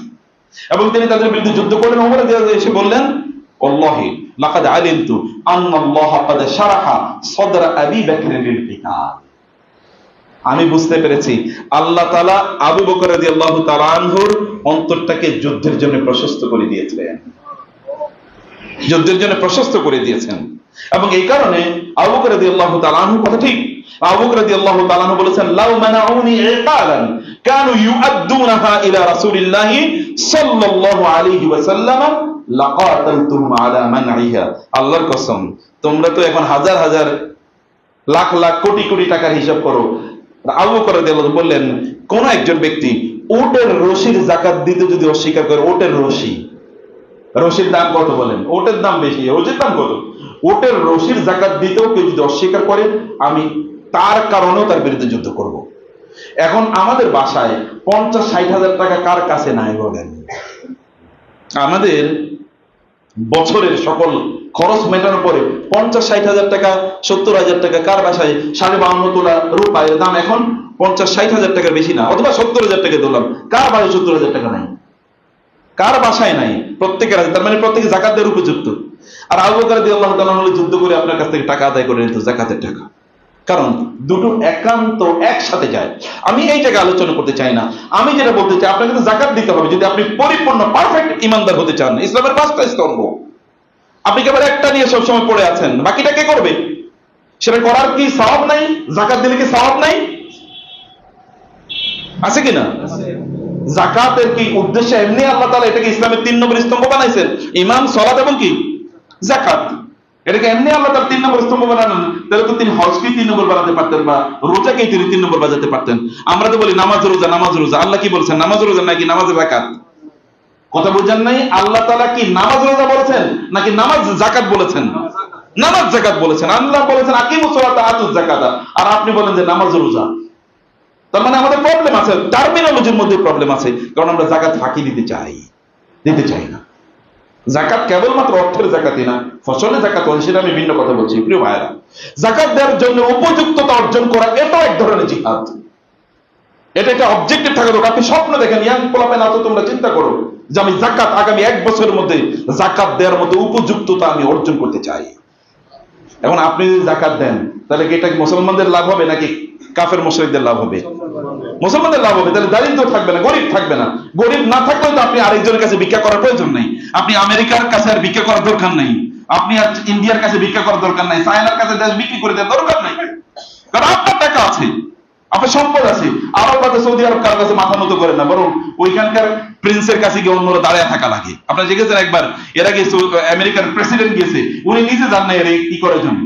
এবং তিনি তাদের বিরুদ্ধে যুদ্ধ করলেন। ওমর রাদিয়াল্লাহু এসে বললেন, আল্লাহি লাকাদ আলিমতু আন্নাল্লাহ ক্বাদ শারাহা সাদরা আবি বকর লিল কিতাল, আমি বুঝতে পেরেছি আল্লাহ তাআলা আবু বকর রাদিয়াল্লাহু তাআলা আনহুর অন্তরটাকে যুদ্ধের জন্য প্রশস্ত করে দিয়েছেন, যুদ্ধের জন্য প্রশস্ত করে দিয়েছেন। এবং এই কারণে আবু বকর রাদিয়াল্লাহু তাআলা আনহু কথা ঠিক, আবু বকর রাদিয়াল্লাহু তাআলা আনহু বলেছেন, লাউ মানাউনি ইকালান কানু ইউআদ্দুনাহা ইলা রাসূলিল্লাহি সাল্লাল্লাহু আলাইহি ওয়াসাল্লাম লাকাতালতুহুম আলা মানইহা, আল্লাহর কসম, তোমরা তো এখন হাজার হাজার লাখ লাখ কোটি কোটি টাকার হিসাব করো। আবু বকর রাদিয়াল্লাহু আনহু বললেন, কোন একজন ব্যক্তি উটের রশির যাকাত দিতে যদি অস্বীকার করে, উটের রশি, রশির দাম কত বলেন? উটের দাম বেশি, রশির দাম কত? উটের রশির যাকাত দিতেও কেউ যদি অস্বীকার করে, আমি তার কারণেও তার বিরুদ্ধে যুদ্ধ করব। এখন আমাদের বাসায় 50-60 হাজার টাকা কার কাছে নাই বলেন? আমাদের বছরের সকল খরচ মেটানোর পরে 50-60 হাজার টাকা, 70 হাজার টাকা কার বাসায়? 52.5 তোলা রূপার দাম এখন 50-60 হাজার টাকার বেশি না, অথবা 70 হাজার টাকা ধরলাম, কার বাসায় 70 হাজার টাকা নাই? কার বাসায় নাই? প্রত্যেকের আছে, তার মানে প্রত্যেকে যাকাত দেওয়ার উপযুক্ত। আর আবু বকর রাদিয়াল্লাহু তাআলা আনহু যুদ্ধ করে আপনার কাছ থেকে টাকা আদায় করে নিত, যাকাতের টাকা। কারণ দুটো একান্ত একসাথে যায়। আমি এই জায়গায় আলোচনা করতে চাই না, আমি যেটা বলতে চাই, আপনাকে তো যাকাত দিতে হবে যদি আপনি পরিপূর্ণ পারফেক্ট ইমানদার হতে চান। ইসলামের 5টা স্তম্ভ, আপনি কেবল একটা নিয়ে সবসময় পড়ে আছেন, বাকিটা কে করবে? সেটা করার কি সওয়াব নাই? যাকাত দিলে কি সওয়াব নাই? আছে কিনা? যাকাতের কি উদ্দেশ্য এমনি আল্লাহ তাআলা এটাকে ইসলামের 3 নম্বর স্তম্ভ বানাইছেন? ঈমান, সালাত এবং কি যাকাত, এটাকে এমনি আল্লাহ তাআলা 3 নম্বর স্তম্ভ বানালেন। তাহলে তো তিনি হজকে 3 নম্বর বানাতে পারতেন, বা রোজাকে তিনি 3 নম্বর বাজাতে পারতেন। আমরা তো বলি নামাজ রোজা, নামাজ রোজা। আল্লাহ কি বলেছেন? নামাজ রোজা নাকি নামাজ যাকাত? কথা বুঝেন নাই? আল্লাহ তাআলা কি নামাজ রোজা বলেছেন নাকি নামাজ যাকাত বলেছেন? নামাজ যাকাত বলেছেন। আল্লাহ বলেছেন আকিমুস সালাতা আতুজ যাকাতা, আর আপনি বলেন যে নামাজ রোজা। তার মানে আমাদের প্রবলেম আছে, টার্মিনোলজির মধ্যে প্রবলেম আছে, কারণ আমরা যাকাত ফাঁকি দিতে চাই না। যাকাত কেবলমাত্র অর্থের যাকাতই না, ফসলের যাকাত হয়, সেটা আমি ভিন্ন কথা বলছি। প্রিয় ভাইরা, যাকাত দেওয়ার জন্য উপযুক্ততা অর্জন করা, এটা এক ধরনের জিহাদ। এটা একটা অবজেক্টিভ থাকা দরকার। আপনি স্বপ্ন দেখেন, ইয়াং পোলাপেন আছো, তোমরা চিন্তা করো যে আমি যাকাত আগামী 1 বছরের মধ্যে যাকাত দেওয়ার মতো উপযুক্ততা আমি অর্জন করতে চাই। এখন আপনি যদি যাকাত দেন, তাহলে কি এটা মুসলমানদের লাভ হবে নাকি কাফের মুশরিকদের লাভ হবে? মুসলমানদের লাভ হবে। তাহলে দারিদ্র থাকবে না, গরিব থাকবে না। গরিব না থাকলেও তো আপনি আরেকজনের কাছে ভিক্ষা করার প্রয়োজন নাই। আপনি আমেরিকার কাছে আর ভিক্ষা করার দরকার নাই, আপনি আর ইন্ডিয়ার কাছে ভিক্ষা করার দরকার নাই, চায়নার কাছে দেশ বিক্রি করে দেওয়ার দরকার নাই। কারণ আপনার টাকা আছে, আপনার সম্পদ আছে। আরব কাছে, সৌদি আরব কার কাছে মাথা নত করেন না, বরং ওইখানকার প্রিন্সের কাছে গিয়ে অন্যরা দাঁড়িয়ে থাকা লাগে। আপনারা দেখেছেন একবার, এর আগে আমেরিকার প্রেসিডেন্ট গেছে, উনি নিজে যান না এর কি করার জন্য,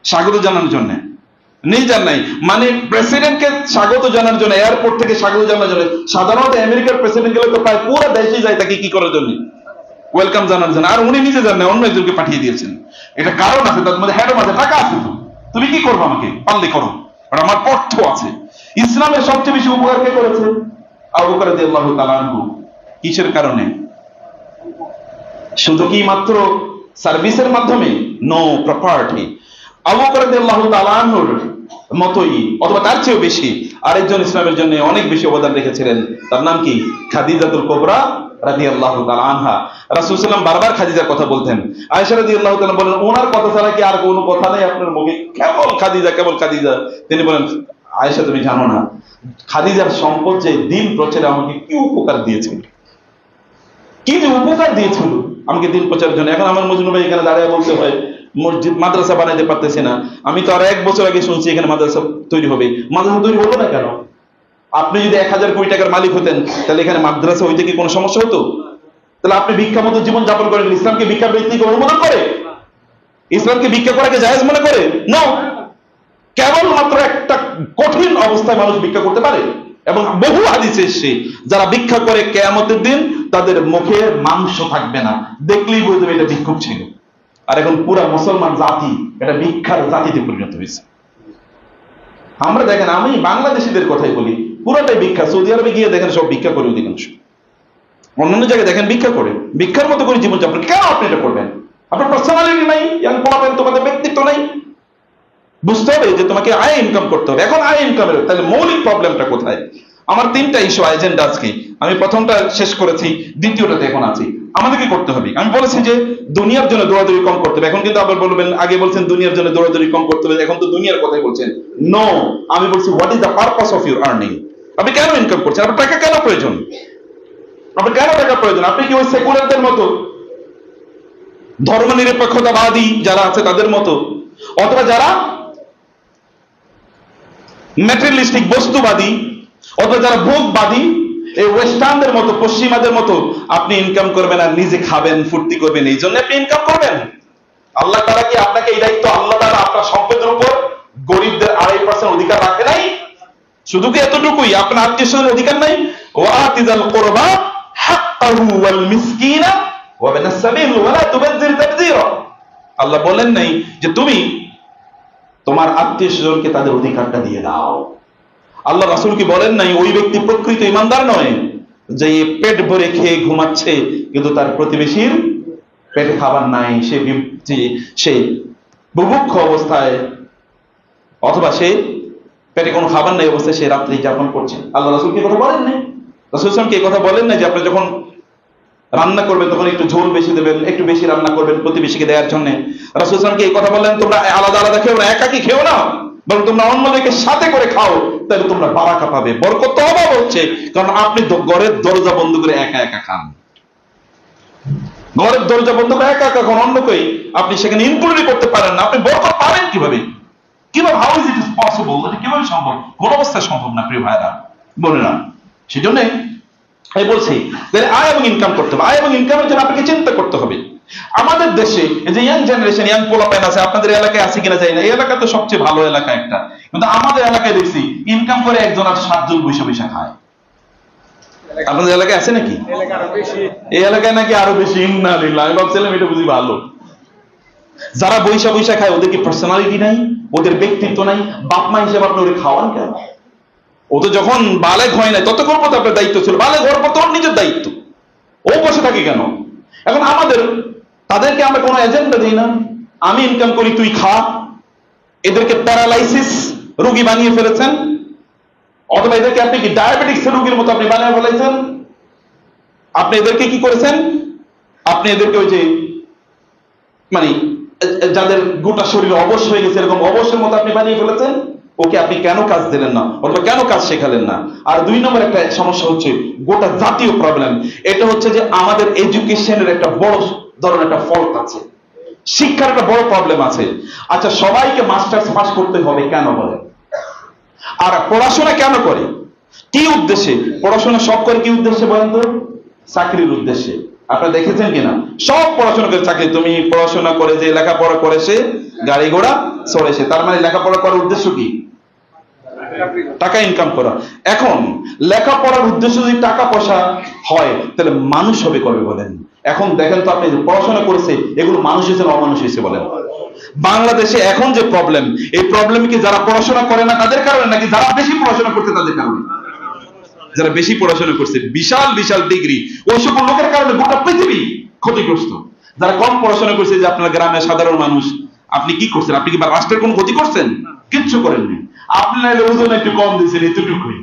স্বাগত জানানোর জন্য, নিজে যান নাই। মানে প্রেসিডেন্টকে স্বাগত জানানোর জন্য, এয়ারপোর্ট থেকে স্বাগত জানানোর জন্য। সাধারণত আমেরিকার প্রেসিডেন্ট গেলে তো প্রায় পুরো দেশেই যায় তাকে কি করার জন্য, ওয়েলকাম জানানোর জন্য। আর উনি নিজে যান না, অন্য একজনকে পাঠিয়ে দিয়েছেন। এটা কারণ আছে, তার মধ্যে হ্যাডম আছে, টাকা আছে। তো তুমি কি করবো? আমাকে পারলে করো, আর আমার অর্থ আছে। ইসলামের সবচেয়ে বেশি উপকার কে করেছে? আবু বকর রাদিয়াল্লাহু তাআলা আনহু। কিসের কারণে? শুধু কি মাত্র সার্ভিসের মাধ্যমে? No property. আবু বকর রাদিয়াল্লাহু তাআলা আনহুর মতোই অথবা তার চেয়েও বেশি আরেকজন ইসলামের জন্য অনেক বেশি অবদান রেখেছিলেন, তার নাম কি? খাদিজাতুল কুবরা রাদিয়াল্লাহু তাআলা আনহা। রাসূল সাল্লাল্লাহু আলাইহি ওয়াসাল্লাম বারবার খাদিজার কথা বলতেন। আয়েশা রাদিয়াল্লাহু তাআলা বলেন, ওনার কথা ছাড়া কি আর কোনো কথা নেই আপনার মুখে? কেবল খাদিজা, কেবল খাদিজা। তিনি বলেন, আয়েশা তুমি জানো না খাদিজার সম্পদ যে দিন প্রচারে আমাকে কি উপকার দিয়েছিল, কি যে উপকার দিয়েছিল আমাকে দিন প্রচারের জন্য। এখন আমার মজনু ভাই এখানে দাঁড়িয়ে বলতে হয় মসজিদ মাদ্রাসা বানাইতে পারতেছি না। আমি তো আর 1 বছর আগে শুনছি এখানে মাদ্রাসা তৈরি হবে। মাদ্রাসা তৈরি হলো না কেন? আপনি যদি 1000 কোটি টাকার মালিক হতেন তাহলে এখানে মাদ্রাসা হইতে কি কোনো সমস্যা হতো? তাহলে আপনি ভিক্ষা মতো জীবন যাপন করেন। ইসলামকে ভিক্ষা বৃত্তিকে অনুমোদন করে? ইসলামকে ভিক্ষা করাকে জায়েজ মনে করে? নো। কেবলমাত্র একটা কঠিন অবস্থায় মানুষ ভিক্ষা করতে পারে। এবং বহু হাদিসে এসেছে যারা ভিক্ষা করে কিয়ামতের দিন তাদের মুখে মাংস থাকবে না, দেখলেই বুঝবে এটা ভিক্ষুক ছিল। আর এখন পুরা মুসলমান জাতি এটা ভিক্ষার জাতিতে পরিণত হয়েছে। আমরা দেখেন, আমি বাংলাদেশিদের কথাই বলি, পুরোটাই ভিক্ষা। সৌদি আরবে গিয়ে দেখেন সব ভিক্ষা করে অধিকাংশ, অন্যান্য জায়গায় দেখেন ভিক্ষা করে, ভিক্ষার মতো করে জীবনযাপন। কেন আপনি এটা করবেন? আপনার পার্সোনালিটি নাই, তোমাদের ব্যক্তিত্ব নাই। বুঝতে হবে যে তোমাকে আয় ইনকাম করতে হবে। এখন আয় ইনকামের তাহলে মৌলিক প্রবলেমটা কোথায়? আমার 3টা ইস্যু এজেন্ডা আজকে। আমি প্রথমটা শেষ করেছি, দ্বিতীয়টাতে এখন আছি। আমাদেরকে করতে হবে, আমি বলেছি যে দুনিয়ার জন্য দৌড়াদৌড়ি কম করতে হবে। এখন কিন্তু আবার বলবেন, আগে বলছেন দুনিয়ার জন্য দৌড়াদৌড়ি কম করতে হবে, এখন তো দুনিয়ার কথাই বলছেন। নো, আমি বলছি what is the purpose of your earning. আপনি কেন ইনকাম করছেন? আপনার টাকা কেন প্রয়োজন? আপনার কেন টাকা প্রয়োজন? আপনি কি ওই সেকুলারদের মতো, ধর্মনিরপেক্ষতাবাদী যারা আছে তাদের মতো, অথবা যারা ম্যাটেরিয়ালিস্টিক বস্তুবাদী, অথবা যারা ভোগবাদী, এই ওয়েস্টার্নদের মতো, পশ্চিমাদের মতো আপনি ইনকাম করবেন আর নিজে খাবেন, ফুর্তি করবেন, এই জন্য আপনি ইনকাম করবেন? আল্লাহ তাআলা কি আপনাকে এই দায়িত্ব, আল্লাহ তাআলা আপনার সম্পদের উপর গরিবদের 2.5% অধিকার রাখে নাই? শুধু কি এতটুকুই? আপনার আত্মীয়স্বজনের অধিকার নাই? ওয়াতিযাল কুরবা হাক্কাহু ওয়াল মিসকিনা ওয়া বিনাস সাবিল ওয়া লা তুবাযজির তাবযীরা। আল্লাহ বলেন নাই যে তুমি তোমার আত্মীয়স্বজনকে তাদের অধিকারটা দিয়ে দাও। আল্লাহ রাসূল কি বলেন নাই ওই ব্যক্তি প্রকৃত ঈমানদার নয় যে পেট ভরে খেয়ে ঘুমাচ্ছে কিন্তু তার প্রতিবেশীর পেটে খাবার নাই, সে বুভুক্ষ অবস্থায় অথবা সে পেটে কোনো খাবার নাই অবস্থায় সে রাত্রি যাপন করছে? আল্লাহ রাসূল কি কথা বলেন নাই? রাসূল সাল্লাল্লাহু আলাইহি ওয়াসাল্লাম কি কথা বলেন নাই যে আপনি যখন রান্না করবেন তখন একটু ঝোল বেশি দেবেন, একটু বেশি রান্না করবেন প্রতিবেশীকে দেওয়ার জন্য? রাসূল সাল্লাল্লাহু আলাইহি ওয়াসাল্লাম কি এই কথা বললেন তোমরা আলাদা আলাদা খেও না, একাকি খেও না, বরং তোমরা অন্যদেরকে সাথে করে খাও, তাহলে তোমরা বারাকা পাবে, বরকত তো অভাব হচ্ছে। কারণ আপনি ঘরের দরজা বন্ধ করে একা একা খান, ঘরের দরজা বন্ধ করে একা একা খান, অন্যকেই আপনি সেখানে ইনক্লুড করতে পারেন না, আপনি বরকত পাবেন কিভাবে? কিভাবে? How is it is possible? এটা কিভাবে সম্ভব? কোন অবস্থায় সম্ভব না প্রিয় ভাইরা বোনেরা। সেজন্য আমি বলছি আয় এবং ইনকাম করতে হবে। আয় এবং ইনকামের জন্য আপনাকে চিন্তা করতে হবে। আমাদের দেশে এই যে ইয়াং জেনারেশন, ইয়াং পোলাপাইন আছে, আপনাদের এলাকায় আছে কিনা জানি না, এই এলাকা তো সবচেয়ে ভালো এলাকা একটা, কিন্তু আমাদের এলাকায় দেখছি ইনকাম করে একজন আর 7 জন বৈশা বৈশা খায়। আপনাদের এলাকায় আছে নাকি? এই এলাকায় নাকি আরো বেশি। ইন্নালিল্লাহ, আমি ভাবছিলাম এটা বুঝি ভালো। যারা বৈশা বৈশা খায় ওদের কি পার্সোনালিটি নাই? ওদের ব্যক্তিত্ব নাই? বাপ মা হিসেবে আপনি ওদের খাওয়ান কেন? ও তো যখন বালেগ হয় না ততক্ষণ পর্যন্ত আপনার দায়িত্ব ছিল, বালেগ হওয়ার পর তোর নিজের দায়িত্ব। ও বসে থাকে কেন? এখন তাদেরকে আমরা কোনো এজেন্ডা দিই না, আমি ইনকাম করি তুই খা। এদেরকে প্যারালাইসিস রোগী বানিয়ে ফেলেছেন, অথবা এদেরকে আপনি কি ডায়াবেটিক্স রোগীর মতো আপনি বানিয়ে ফেলেছেন। আপনি এদেরকে কি করেছেন? আপনি এদেরকে ওই যে মানে যাদের গোটা শরীর অবশ হয়ে গেছে এরকম অবশের মতো আপনি বানিয়ে ফেলেছেন। ওকে আপনি কেন কাজ দিলেন না, অথবা কেন কাজ শেখালেন না? আর 2 নম্বর একটা সমস্যা হচ্ছে গোটা জাতীয় প্রবলেম, এটা হচ্ছে যে আমাদের এডুকেশনের একটা বড় ধরনের একটা ফল্ট আছে, শিক্ষার একটা বড় প্রবলেম আছে। আচ্ছা, সবাইকে মাস্টার্স পাস করতে হবে কেন বলে? আর পড়াশোনা কেন করে? কি উদ্দেশ্যে পড়াশোনা? সব করে কি উদ্দেশ্যে বলেন তো? চাকরির উদ্দেশ্যে। আপনারা দেখেছেন কিনা? সব পড়াশোনা করে চাকরি। তুমি পড়াশোনা করে যে লেখাপড়া করে সে গাড়ি ঘোড়া চড়ে সে, তার মানে লেখাপড়া করার উদ্দেশ্য কি? টাকা ইনকাম করা। এখন লেখাপড়ার উদ্দেশ্য যদি টাকা পয়সা হয় তাহলে মানুষ হবে কবে বলেন? এখন দেখেন তো আপনি পড়াশোনা করেছে এগুলো মানুষ হয়েছে না অমানুষ হয়েছে বলেন? বাংলাদেশে এখন যে প্রবলেম, এই প্রবলেম কি যারা পড়াশোনা করে না তাদের কারণে, নাকি যারা বেশি পড়াশোনা করতে তাদের কারণে? যারা বেশি পড়াশোনা করছে, বিশাল বিশাল ডিগ্রি, ওই সকল লোকের কারণে গোটা পৃথিবী ক্ষতিগ্রস্ত। যারা কম পড়াশোনা করছে, যে আপনার গ্রামের সাধারণ মানুষ আপনি কি করছেন? আপনি কি রাষ্ট্রের কোনো ক্ষতি করছেন? কিচ্ছু করেননি। আপনি নাইলে ওজন একটু কম দিয়েছেন, এতটুকুই,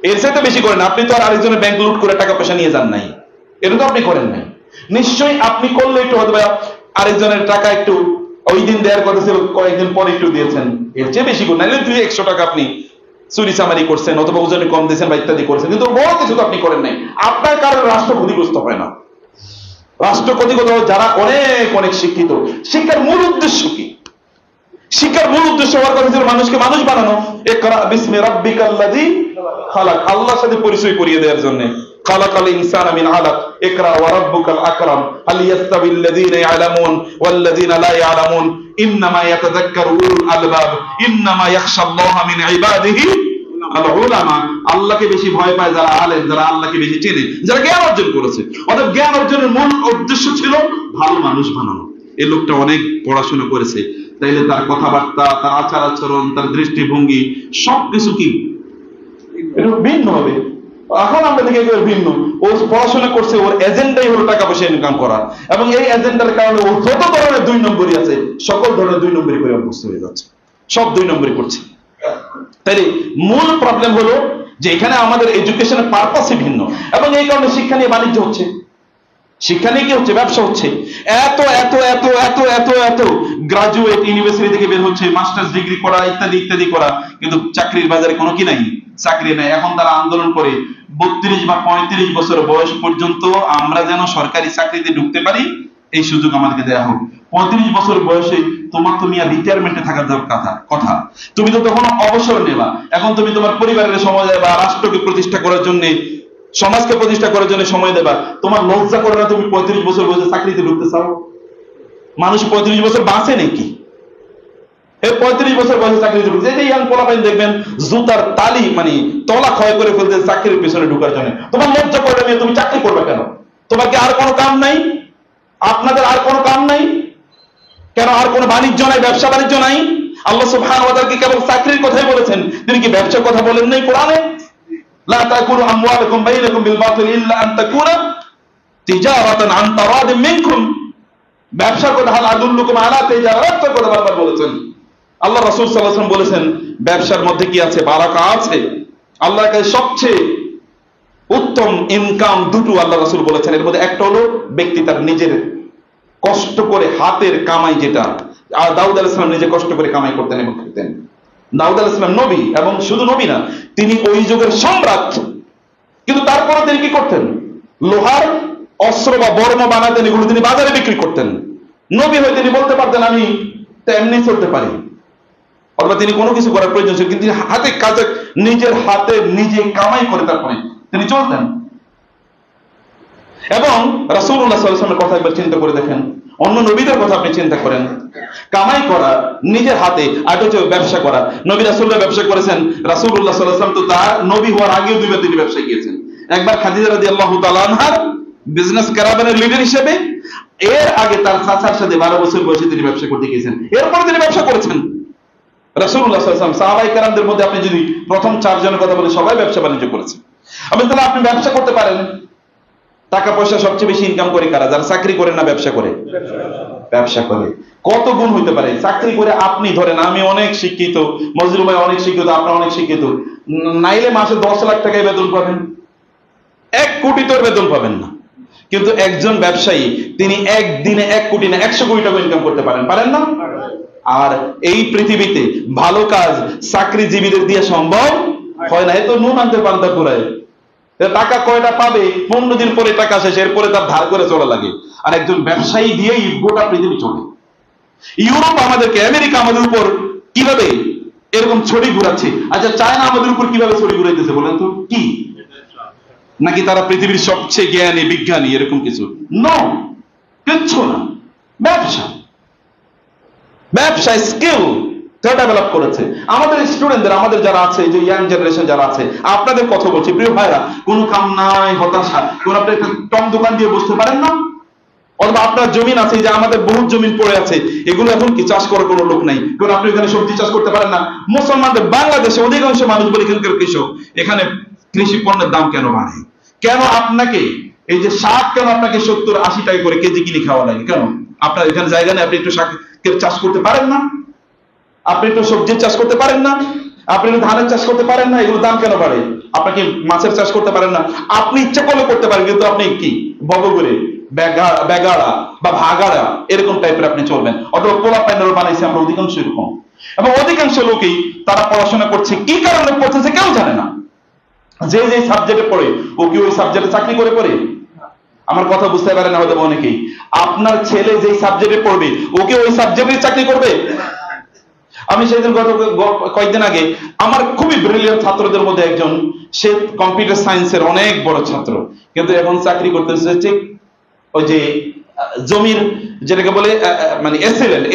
এর সাথে বেশি করেন। আপনি তো আর আরেকজনের ব্যাংক লুট করে টাকা পয়সা নিয়ে যান নাই, এটা তো আপনি করেন নাই। নিশ্চয়ই আপনি করলে একটু হয়তো আরেকজনের টাকা একটু ওই দিন দেওয়ার কথা ছিল, কয়েকদিন পরে একটু দিয়েছেন, এর চেয়ে বেশি করেন। নাইলে 200 টাকা আপনি চুরি চামারি করছেন, অথবা ওজনে কম দিয়েছেন বা ইত্যাদি করছেন, কিন্তু বড় কিছু তো আপনি করেন নাই। আপনার কারণে রাষ্ট্র ক্ষতিগ্রস্ত হয় না। রাষ্ট্র ক্ষতিগ্রস্ত যারা অনেক অনেক শিক্ষিত। শিক্ষার মূল উদ্দেশ্য কি? শিক্ষার মূল উদ্দেশ্য হওয়ার কথা ছিল মানুষকে মানুষ বানানো। ইকরা বিসমি রাব্বিকাল্লাযী খালাক, আল্লাহর সাথে পরিচয় করিয়ে দেওয়ার জন্য। খালাকাল ইনসানা মিন আলাক, ইকরা ওয়া রাব্বুকাল আকরাম, হাল ইয়াস্তাবিল্লাযীনা ইয়ালামুন ওয়াল্লাযীনা লা ইয়ালামুন, ইন্নামা ইয়াতাযাক্কারু উলুল আলবাব, ইন্নামা ইয়াখশাল্লাহা মিন ইবাদিহি আল উলামা। আল্লাহকে বেশি ভয় পায় যারা আলেম, যারা আল্লাহকে বেশি চেনে, যারা জ্ঞান অর্জন করেছে। অর্থাৎ জ্ঞান অর্জনের মূল উদ্দেশ্য ছিল ভালো মানুষ বানানো। এই লোকটা অনেক পড়াশোনা করেছে, তাইলে তার কথাবার্তা, তার আচার আচরণ, তার দৃষ্টিভঙ্গি সবকিছু কি একটু ভিন্ন হবে। এখন আমরা দেখি ভিন্ন। ও পড়াশোনা করছে, ওর এজেন্ডাই হলো টাকা পয়সা ইনকাম করা, এবং এই এজেন্ডার কারণে ও যত ধরনের 2 নম্বরই আছে সকল ধরনের 2 নম্বরই করে অভ্যস্ত হয়ে যাচ্ছে, সব 2 নম্বরই করছে। তাইলে মূল প্রবলেম হলো যে এখানে আমাদের এডুকেশনের পারপাসই ভিন্ন, এবং এই কারণে শিক্ষা নিয়ে বাণিজ্য হচ্ছে, শিক্ষা নিয়ে কি হচ্ছে? ব্যবসা হচ্ছে। এত এত এত এত এত এত গ্রাজুয়েট ইউনিভার্সিটি থেকে বের হচ্ছে, মাস্টার্স ডিগ্রি করা, ইত্যাদি ইত্যাদি করা, কিন্তু চাকরির বাজারে কোনো কি নাই, চাকরি নাই। এখন তারা আন্দোলন করে 32 বা 35 বছর বয়স পর্যন্ত আমরা যেন সরকারি চাকরিতে ঢুকতে পারি, এই সুযোগ আমাদেরকে দেওয়া হোক। 35 বছর বয়সে তোমার তুমি আর রিটায়ারমেন্টে থাকার কথা, তুমি তো তখন অবসর নেবা। এখন তুমি তোমার পরিবারের সময় দেবা, রাষ্ট্রকে প্রতিষ্ঠা করার জন্য, সমাজকে প্রতিষ্ঠা করার জন্য সময় দেবা। তোমার লজ্জা করে না তুমি 35 বছর বয়সে চাকরিতে ঢুকতে চাও? মানুষ 35 বছর বাঁচে নাকি? এই 35 বছর বয়সে চাকরিতে ঢুকছে। এই যে ইয়াং পোলাপাইন দেখবেন জুতার তালি মানে তলা ক্ষয় করে ফেলতে চাকরির পিছনে ঢুকার জন্য। তোমার লজ্জা করে না, তুমি চাকরি করবে কেন? তোমার কি আর কোনো কাম নাই? আপনাদের আর কোনো কাম নাই কেন? আর কোনো বাণিজ্য নাই, ব্যবসা বাণিজ্য নাই? আল্লাহ সুবহানাহু ওয়া তাআলা কি কেবল চাকরির কথাই বলেছেন? তিনি কি ব্যবসার কথা বলেন নাই কোরআনে? লা তাকুলু আমওয়ালাকুম বাইনাকুম বিল বাতিল ইল্লা আন তাকুনা তিজারাতান আন তারাদিম মিনকুম। ব্যবসার কথা হাল আদুল্লুকুম আলা তিজারাতিন কথা বারবার বলেছেন। আল্লাহ রাসূল সাল্লাল্লাহু আলাইহি ওয়াসাল্লাম বলেছেন ব্যবসার মধ্যে কি আছে? বারাকা আছে। আল্লাহর কাছে সবচেয়ে উত্তম ইনকাম দুটো আল্লাহ রাসূল বলেছেন। এর মধ্যে একটা হলো ব্যক্তি তার নিজের কষ্ট করে হাতের কামাই, যেটা আর দাউদ আলাইহিস সালাম নিজে কষ্ট করে কামাই করতেন এবং খেতেন। দাউদ আলাইহিস সালাম নবী, এবং শুধু নবী না, তিনি ওই যুগের সম্রাট, কিন্তু তারপরে তিনি কি করতেন? লোহার অস্ত্র বা বর্ম বানাতেন, এগুলো তিনি বাজারে বিক্রি করতেন। নবী হয়ে তিনি বলতে পারতেন আমি তেমনি চলতে পারি, অথবা তিনি কোনো কিছু করার প্রয়োজন ছিল, কিন্তু হাতে কাজে নিজের হাতে নিজে কামাই করে তারপরে তিনি চলতেন। এবং রাসূলুল্লাহ সাল্লাল্লাহু আলাইহি ওয়াসাল্লামের কথা একবার চিন্তা করে দেখেন, অন্য নবীদের কথা আপনি চিন্তা করেন। কামাই করা নিজের হাতে, আর হচ্ছে ব্যবসা করা। নবী রাসূলুল্লাহ ব্যবসা করেছেন। রাসূলুল্লাহ সাল্লাল্লাহু আলাইহি ওয়াসাল্লাম তো তার নবী হওয়ার আগেও দুইবার তিনি ব্যবসায় গিয়েছেন। একবার খাদিজা রাদিয়াল্লাহু তাআলা আনহার বিজনেস ক্যারাভানের লিডার হিসেবে, এর আগে তার চাচার সাথে 12 বছর বয়সে তিনি ব্যবসা করতে গিয়েছেন। এরপরে তিনি ব্যবসা করেছেন। রাসূলুল্লাহ সাল্লাল্লাহু আলাইহি ওয়াসাল্লাম সাহাবায়ে কেরামদের মধ্যে আপনি যদি প্রথম 4 জনের কথা বলেন, সবাই ব্যবসা বাণিজ্য করেছে। তাহলে আপনি ব্যবসা করতে পারেন। টাকা পয়সা সবচেয়ে বেশি ইনকাম করে কারা? যারা চাকরি করে না ব্যবসা করে? ব্যবসা করে। কত গুণ হইতে পারে? চাকরি করে আপনি ধরেন আমি অনেক শিক্ষিত, মজরুল ভাই অনেক শিক্ষিত, আপনারা অনেক শিক্ষিত, নাইলে মাসে 10 লাখ টাকায় বেতন পাবেন, 1 কোটি তোর বেতন পাবেন না। কিন্তু একজন ব্যবসায়ী তিনি একদিনে 1 কোটি না 100 কোটি টাকা ইনকাম করতে পারেন, পারেন না? আর এই পৃথিবীতে ভালো কাজ চাকরিজীবীদের দিয়ে সম্ভব হয় না। এ তো নুন আনতে পান্তা ঘুরায়। টাকা কয়টা পাবে? 15 দিন পরে টাকা শেষ, এরপরে তার ধার করে চলা লাগে। আর একজন ব্যবসায়ী দিয়েই গোটা পৃথিবী চলে। ইউরোপ আমাদেরকে, আমেরিকা আমাদের উপর কিভাবে এরকম ছড়ি ঘুরাচ্ছে। আচ্ছা, চায়না আমাদের উপর কিভাবে ছড়ি ঘুরাইতেছে বলেন তো? কি নাকি তারা পৃথিবীর সবচেয়ে জ্ঞানী বিজ্ঞানী এরকম কিছু? নো, কিচ্ছু না। ব্যবসা, ব্যবসা স্কিল ডেভেলপ করেছে। আমাদের স্টুডেন্টদের, আমাদের যারা আছে, যে ইয়াং জেনারেশন যারা আছে, আপনাদের কথা বলছি প্রিয় ভাইরা, কোনো কাম নাই, হতাশা, কোন আপনি একটা টম দোকান দিয়ে বসতে পারেন না? অথবা আপনার জমিন আছে, যে আমাদের বহুত জমিন পড়ে আছে, এগুলো এখন কি চাষ করার কোনো লোক নাই, কারণ আপনি এখানে সবজি চাষ করতে পারেন না। মুসলমানদের, বাংলাদেশে অধিকাংশ মানুষ বলে এখানকার কৃষক, এখানে কৃষি পণ্যের দাম কেন বাড়ে? কেন আপনাকে এই যে শাক, কেন আপনাকে 70-80 টাকা করে কেজি কিনে খাওয়া লাগে? কেন? আপনার এখানে জায়গা নেই, আপনি একটু শাক চাষ করতে পারেন না? আপনি একটু সবজির চাষ করতে পারেন না? আপনি একটু ধানের চাষ করতে পারেন না? এগুলো দাম কেন বাড়ে? আপনাকে মাছের চাষ করতে পারেন না? আপনি ইচ্ছা করলে করতে পারেন, কিন্তু আপনি কি বগরে বেগাড়া বা ভাগাড়া এরকম টাইপের আপনি চলবেন। অথবা পোলা প্যান্ডার বানাইছে আমরা অধিকাংশ এরকম। এবং অধিকাংশ লোকই তারা পড়াশোনা করছে, কি কারণে পড়তেছে কেউ জানে না। যে যে সাবজেক্টে পড়ে ও কি ওই সাবজেক্টে চাকরি করে পড়ে? আমার কথা বুঝতে পারে না হয়তো অনেকেই। আপনার ছেলে যে সাবজেক্টে পড়বে ও কি ওই সাবজেক্টে চাকরি করবে? আমি সেদিন গত কয়েকদিন আগে আমার খুবই ব্রিলিয়ান্ট ছাত্রদের মধ্যে একজন, সে কম্পিউটার সায়েন্সের অনেক বড় ছাত্র, কিন্তু এখন চাকরি করতেছে ঠিক ওই যে জমির যেটাকে বলে মানে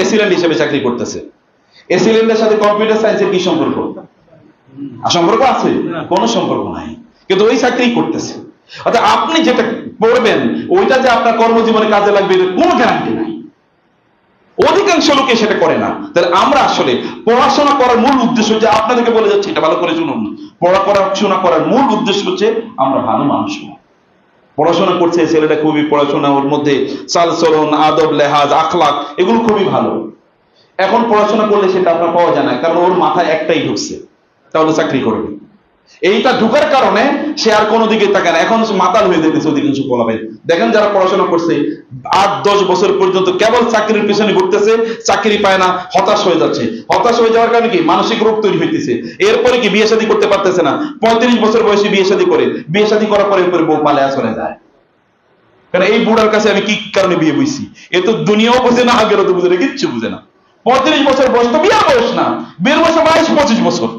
এসিল্যান্ড হিসেবে চাকরি করতেছে। এসিল্যান্ডের সাথে কম্পিউটার সায়েন্সের কি সম্পর্ক? সম্পর্ক আছে? কোনো সম্পর্ক নাই, কিন্তু ওই চাকরি করতেছে। অর্থাৎ আপনি যেটা পড়বেন ওইটা যে আপনার কর্মজীবনে কাজে লাগবে কোনো গ্যারান্টি নাই। অধিকাংশ লোকে সেটা করে না। তাহলে আমরা আসলে পড়াশোনা করার মূল উদ্দেশ্য হচ্ছে, আপনাদেরকে বলে যাচ্ছি এটা ভালো করে শুনুন, পড়াশোনা করার মূল উদ্দেশ্য হচ্ছে আমরা ভালো মানুষ হব। পড়াশোনা করছে ছেলেটা খুবই পড়াশোনা, ওর মধ্যে চালচলন, আদব, লেহাজ, আখলাক এগুলো খুবই ভালো। এখন পড়াশোনা করলে সেটা আপনার পাওয়া যায় না, কারণ ওর মাথায় একটাই ঢুকছে, তাহলে চাকরি করবে। এইটা ঢুকার কারণে সে আর কোনো দিকে তাকায় না। এখন মাতাল হয়ে যেতেছে অধিকাংশ পোলাপাইন। দেখেন যারা পড়াশোনা করছে 8-10 বছর পর্যন্ত কেবল চাকরির পিছনে ঘুরতেছে, চাকরি পায় না, হতাশ হয়ে যাচ্ছে। হতাশ হয়ে যাওয়ার কারণে কি মানসিক রোগ তৈরি হইতেছে। এরপরে কি বিয়ে শাদী করতে পারতেছে না, 35 বছর বয়সে বিয়ে শাদী করে, বিয়ে শাদী করার পরে এরপরে বউ পালায়া চলে যায়। কারণ এই বুড়ার কাছে আমি কি কারণে বিয়ে বইছি, এ তো দুনিয়াও বুঝে না, আগেরও তো বুঝে না, কিচ্ছু বুঝে না। 35 বছর বয়স তো বিয়ে বয়স না, বিয়ের বয়স 22-25 বছর,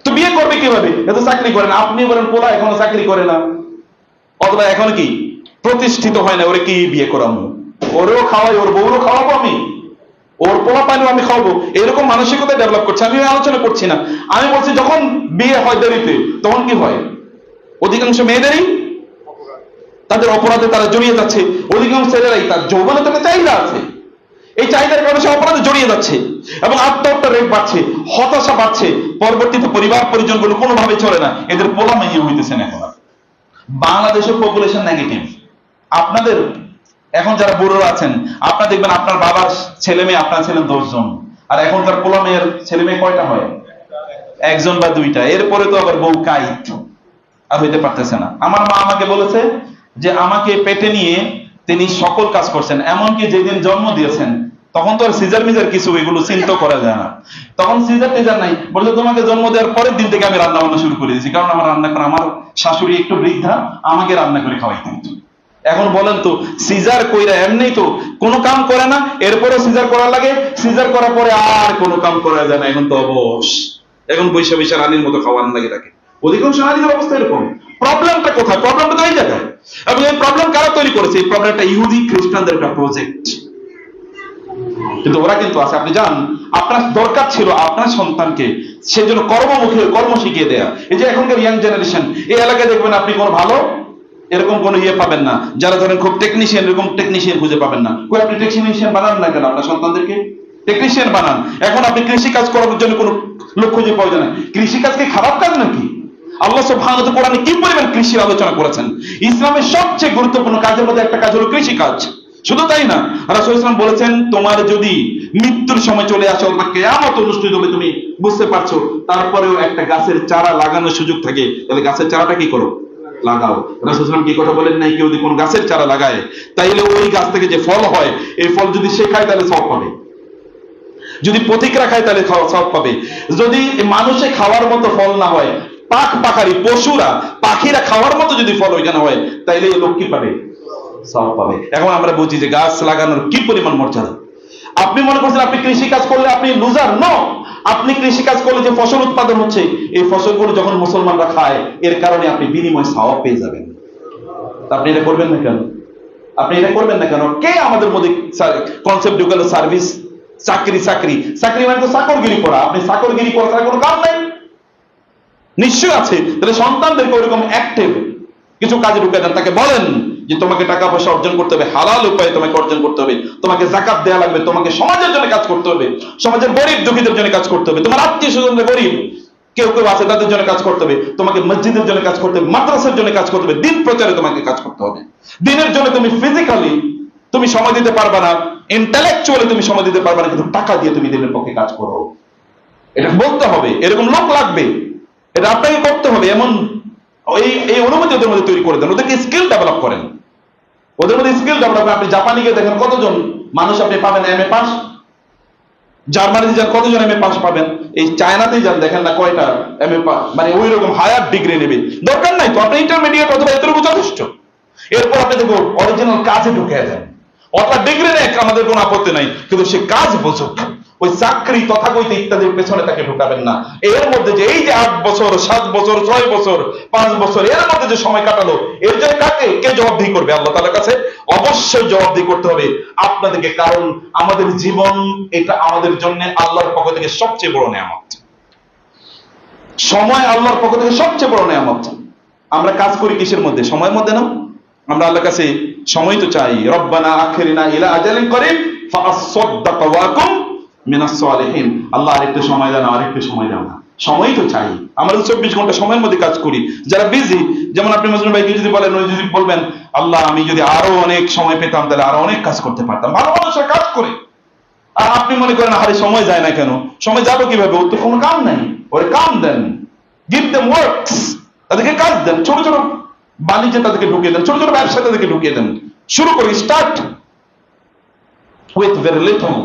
তো বিয়ে করবে কিভাবে? এত চাকরি করে না। আপনি বলেন পোলা এখনো চাকরি করে না, অথবা এখন কি প্রতিষ্ঠিত হয় না, ওরে কি বিয়ে করাবো? ওরেও খাওয়াই, ওর বউরও খাওয়াবো আমি, ওর পোলা পানিও আমি খাওয়াবো, এরকম মানসিকতা ডেভেলপ করছে। আমি আলোচনা করছি না, আমি বলছি যখন বিয়ে হয় দেরিতে তখন কি হয়? অধিকাংশ মেয়েদেরই তাদের অপরাধে তারা জড়িয়ে যাচ্ছে। অধিকাংশ ছেলেরাই তার যৌবনে তাদের চাহিদা আছে, এই চাহিদার কারণে সে অপরাধে জড়িয়ে যাচ্ছে এবং আত্মহত্যা রেট বাড়ছে, হতাশা বাড়ছে। পরবর্তীতে পরিবার পরিজনগুলো কোনোভাবে চলে না, এদের পোলা মেয়ে হইতেছেন। এখন বাংলাদেশের পপুলেশন নেগেটিভ। আপনাদের এখন যারা বুড়োরা আছেন, আপনারা দেখবেন আপনার বাবার ছেলে মেয়ে, আপনার ছেলে 10 জন, আর এখনকার পোলা মেয়ের ছেলে মেয়ে কয়টা হয়? 1 বা 2টা। এরপরে তো আবার বউ কাইত, আর হইতে পারতেছে না। আমার মা আমাকে বলেছে যে আমাকে পেটে নিয়ে তিনি সকল কাজ করছেন, এমনকি যেদিন জন্ম দিয়েছেন তখন তো আর সিজার মিজার কিছু এগুলো চিন্তা করা যায় না, তখন সিজার টিজার নাই। বলছে তোমাকে জন্ম দেওয়ার পরের দিন থেকে আমি রান্না বান্না শুরু করে দিয়েছি, কারণ আমার রান্না করে, আমার শাশুড়ি একটু বৃদ্ধা, আমাকে রান্না করে খাওয়াইতেন। এখন বলেন তো, সিজার কইরা এমনি তো কোনো কাম করে না, এরপরে সিজার করা লাগে, সিজার করার পরে আর কোনো কাম করা যায় না। এখন তো অবশ, এখন বৈশা বৈশা রানীর মতো খাওয়ানো লাগে তাকে। অধিকাংশ নারীদের অবস্থা এরকম। প্রবলেমটা কোথায়? প্রবলেমটা তো এই জায়গায়। এবং এই প্রবলেম কারা তৈরি করেছে? এই প্রবলেমটা ইহুদি খ্রিস্টানদের একটা প্রজেক্ট, কিন্তু ওরা কিন্তু আছে। আপনি জান, আপনার দরকার ছিল আপনার সন্তানকে সেজন্য কর্ম শিখিয়ে দেয়া। এই যে এখনকার ইয়াং জেনারেশন, এই এলাকায় দেখবেন আপনি কোনো ভালো এরকম কোনো ইয়ে পাবেন না, যারা ধরেন খুব টেকনিশিয়ান, এরকম টেকনিশিয়ান খুঁজে পাবেন না। কই আপনি টেকনিশিয়ান বানান না কেন? আপনার সন্তানদেরকে টেকনিশিয়ান বানান। এখন আপনি কৃষি কাজ করার জন্য কোনো লোক খুঁজে পাওয়া যায় না। কৃষি কাজ কি খারাপ কাজ নাকি? আল্লাহ সুবহানাহু ওয়া তাআলা কোরআনে কি পরিমাণ কৃষির আলোচনা করেছেন। ইসলামের সবচেয়ে গুরুত্বপূর্ণ কাজের মধ্যে একটা কাজ হলো কৃষি কাজ। শুধু তাই না, রাসূল সাল্লাল্লাহু আলাইহি ওয়াসাল্লাম বলেছেন, তোমার যদি মৃত্যুর সময় চলে আসে অথবা কিয়ামত অনুষ্ঠিত হবে, তুমি বুঝতে পারছো, তারপরেও একটা গাছের চারা লাগানোর সুযোগ থাকে, তাহলে গাছের চারাটা কি করো? লাগাও। রাসূল সাল্লাল্লাহু আলাইহি ওয়াসাল্লাম কি কথা বলেন নাই, কেউ যদি কোন গাছের চারা লাগায় তাইলে ওই গাছ থেকে যে ফল হয়, এই ফল যদি সে খায় তাহলে সওয়াব পাবে, যদি পথিকরা খায় তাহলে সওয়াব পাবে। যদি মানুষে খাওয়ার মতো ফল না হয়, পাখারি পশুরা পাখিরা খাওয়ার মতো যদি ফল ওইখানে হয়, তাইলে লোক কি পাবে? সওয়াব পাবে। এখন আমরা বুঝি যে গাছ লাগানোর কি পরিমাণ মর্যাদা। আপনি মনে করছেন আপনি কৃষি কাজ করলে আপনি লুজার? নো, আপনি কৃষি কাজ করলে যে ফসল উৎপাদন হচ্ছে, এই ফসলগুলো যখন মুসলমানরা খায়, এর কারণে আপনি বিনিময় সওয়াব পেয়ে যাবেন। আপনি এটা করবেন না কেন? আপনি এটা করবেন না কেন? কে আমাদের মধ্যে কনসেপ্ট ঢুকালো সার্ভিস, চাকরি চাকরি চাকরি মানে তো চাকরগিরি করা। আপনি চাকরগিরি করা ছাড়া কোনো কাজ নাই? নিশ্চয় আছে। তাহলে সন্তানদেরকে ওরকম অ্যাক্টিভ কিছু কাজে ঢুকে দেন, তাকে বলেন যে তোমাকে টাকা পয়সা অর্জন করতে হবে, হালাল উপায়ে তোমাকে অর্জন করতে হবে, তোমাকে যাকাত দেওয়া লাগবে, তোমাকে সমাজের জন্য কাজ করতে হবে, সমাজের গরিব দুঃখীদের জন্য কাজ করতে হবে, তোমার আত্মীয় স্বজনদের গরিব কেউ কেউ আছে তাদের জন্য কাজ করতে হবে, তোমাকে মসজিদের জন্য কাজ করতে হবে, মাদ্রাসার জন্য কাজ করতে হবে, দিন প্রচারে তোমাকে কাজ করতে হবে। দিনের জন্য তুমি ফিজিক্যালি তুমি সময় দিতে পারবে না, ইন্টেলেকচুয়ালি তুমি সময় দিতে পারবে না, কিন্তু টাকা দিয়ে তুমি দিনের পক্ষে কাজ করো। এটা বলতে হবে, এরকম লোক লাগবে, এটা আপনাকে করতে হবে। এমন এই অনুমতি ওদের মধ্যে তৈরি করে দেন, ওদেরকে স্কিল ডেভেলপ করেন, ওদের মধ্যে স্কিল ডেভেলপ। আপনি জাপানি গিয়ে দেখেন কতজন মানুষ আপনি পাবেন এমএ পাস, জার্মানিতে যান কতজন এমএ পাস পাবেন, এই চায়নাতেই যান দেখেন না কয়টা এমএ পাস, মানে ওই রকম হায়ার ডিগ্রি নেবে। দরকার নাই তো, আপনি ইন্টারমিডিয়েট অথবা এতটুকু যথেষ্ট। এরপর আপনি দেখো অরিজিনাল কাজে ঢুকে যান, অথবা ডিগ্রি নেক, আমাদের কোনো আপত্তি নাই, কিন্তু সে কাজ বুঝুক। ওই চাকরি তথাকথিত ইত্যাদির পেছনে তাকে ঢুকাবেন না। এর মধ্যে যে এই যে 8 বছর 7 বছর 6 বছর 5 বছর এর মধ্যে যে সময় কাটালো, এর জন্য কে জবাবদিহি করবে? আল্লাহ তাআলার কাছে অবশ্যই জবাবদিহি করতে হবে আপনাদেরকে। কারণ আমাদের জীবন এটা আমাদের জন্য আল্লাহর পক্ষ থেকে সবচেয়ে বড় নিয়ামত। সময় আল্লাহর পক্ষ থেকে সবচেয়ে বড় নিয়ামত। আমরা কাজ করি কিসের মধ্যে? সময়ের মধ্যে না? আমরা আল্লাহর কাছে সময় তো চাই। রব্বানা আখিরিনা ইলা আজালিন করিম ফাআসসাদদাক ওয়া আকুম মিনাস সালিহিন। আল্লাহ আরেকটু সময় দাও না, আরেকটু সময় দাও না, সময় তো চাই। আমরা 24 ঘন্টা সময়ের মধ্যে কাজ করি। যারা বিজি, যেমন আপনি মজনু ভাইকে যদি বলেন, ওই যদি বলবেন আল্লাহ আমি যদি আরো অনেক সময় পেতাম তাহলে আরো অনেক কাজ করতে পারতাম। ভালো মানুষরা কাজ করে, আর আপনি মনে করেন আরে সময় যায় না কেন? সময় যাবে কিভাবে? ওর তো কোনো কাম নাই, ওরে কাম দেন, গিভ দেম ওয়ার্কস, তাদেরকে কাজ দেন। ছোট ছোট বাণিজ্যে তাদেরকে ঢুকিয়ে দেন, ছোট ছোট ব্যবসা তাদেরকে ঢুকিয়ে দেন। শুরু করি, start with very little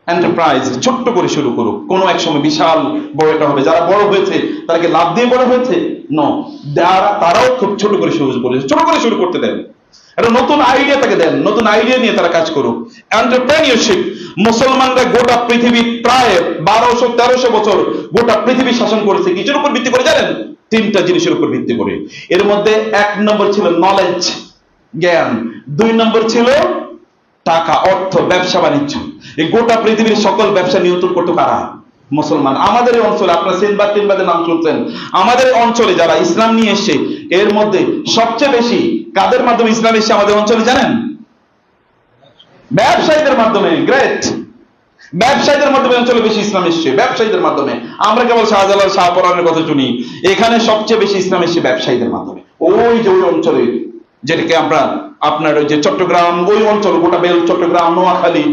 enterprise, ছোট্ট করে শুরু করুক। কোনো এক সময় বিশাল বড় এটা হবে। যারা বড় হয়েছে তারা কি লাভ দিয়ে বড় হয়েছে? নো, তারাও খুব ছোট করে শুরু করেছে। ছোট করে শুরু করতে দেন, একটা নতুন আইডিয়া তাকে দেন, নতুন আইডিয়া নিয়ে তারা কাজ করুক। এন্টারপ্রেনিয়রশিপ, মুসলমানরা গোটা পৃথিবী প্রায় 1200-1300 বছর গোটা পৃথিবী শাসন করেছে। কিছুর উপর ভিত্তি করে জানেন? 3টা জিনিসের উপর ভিত্তি করে। এর মধ্যে 1 নম্বর ছিল নলেজ, জ্ঞান। 2 নম্বর ছিল টাকা, অর্থ, ব্যবসা বাণিজ্য। এই গোটা পৃথিবীর সকল ব্যবসা নিয়ন্ত্রণ করতো কারা? মুসলমান। আমাদের এই অঞ্চলে, আপনারা সিনবাদের নাম শুনছেন, আমাদের অঞ্চলে যারা ইসলাম নিয়ে এসছে, এর মধ্যে সবচেয়ে বেশি কাদের মাধ্যমে ইসলাম এসছে আমাদের অঞ্চলে জানেন? ব্যবসায়ীদের মাধ্যমে। গ্রেট, ব্যবসায়ীদের মাধ্যমে অঞ্চলে বেশি ইসলাম এসছে, ব্যবসায়ীদের মাধ্যমে। আমরা কেবল শাহজালাল, শাহপরানের কথা শুনি, এখানে সবচেয়ে বেশি ইসলাম এসছে ব্যবসায়ীদের মাধ্যমে। ওই যে ওই অঞ্চলে, যেটাকে আমরা আপনার ওই যে চট্টগ্রাম, ওই অঞ্চল, গোটা বেল, চট্টগ্রাম, নোয়াখালী,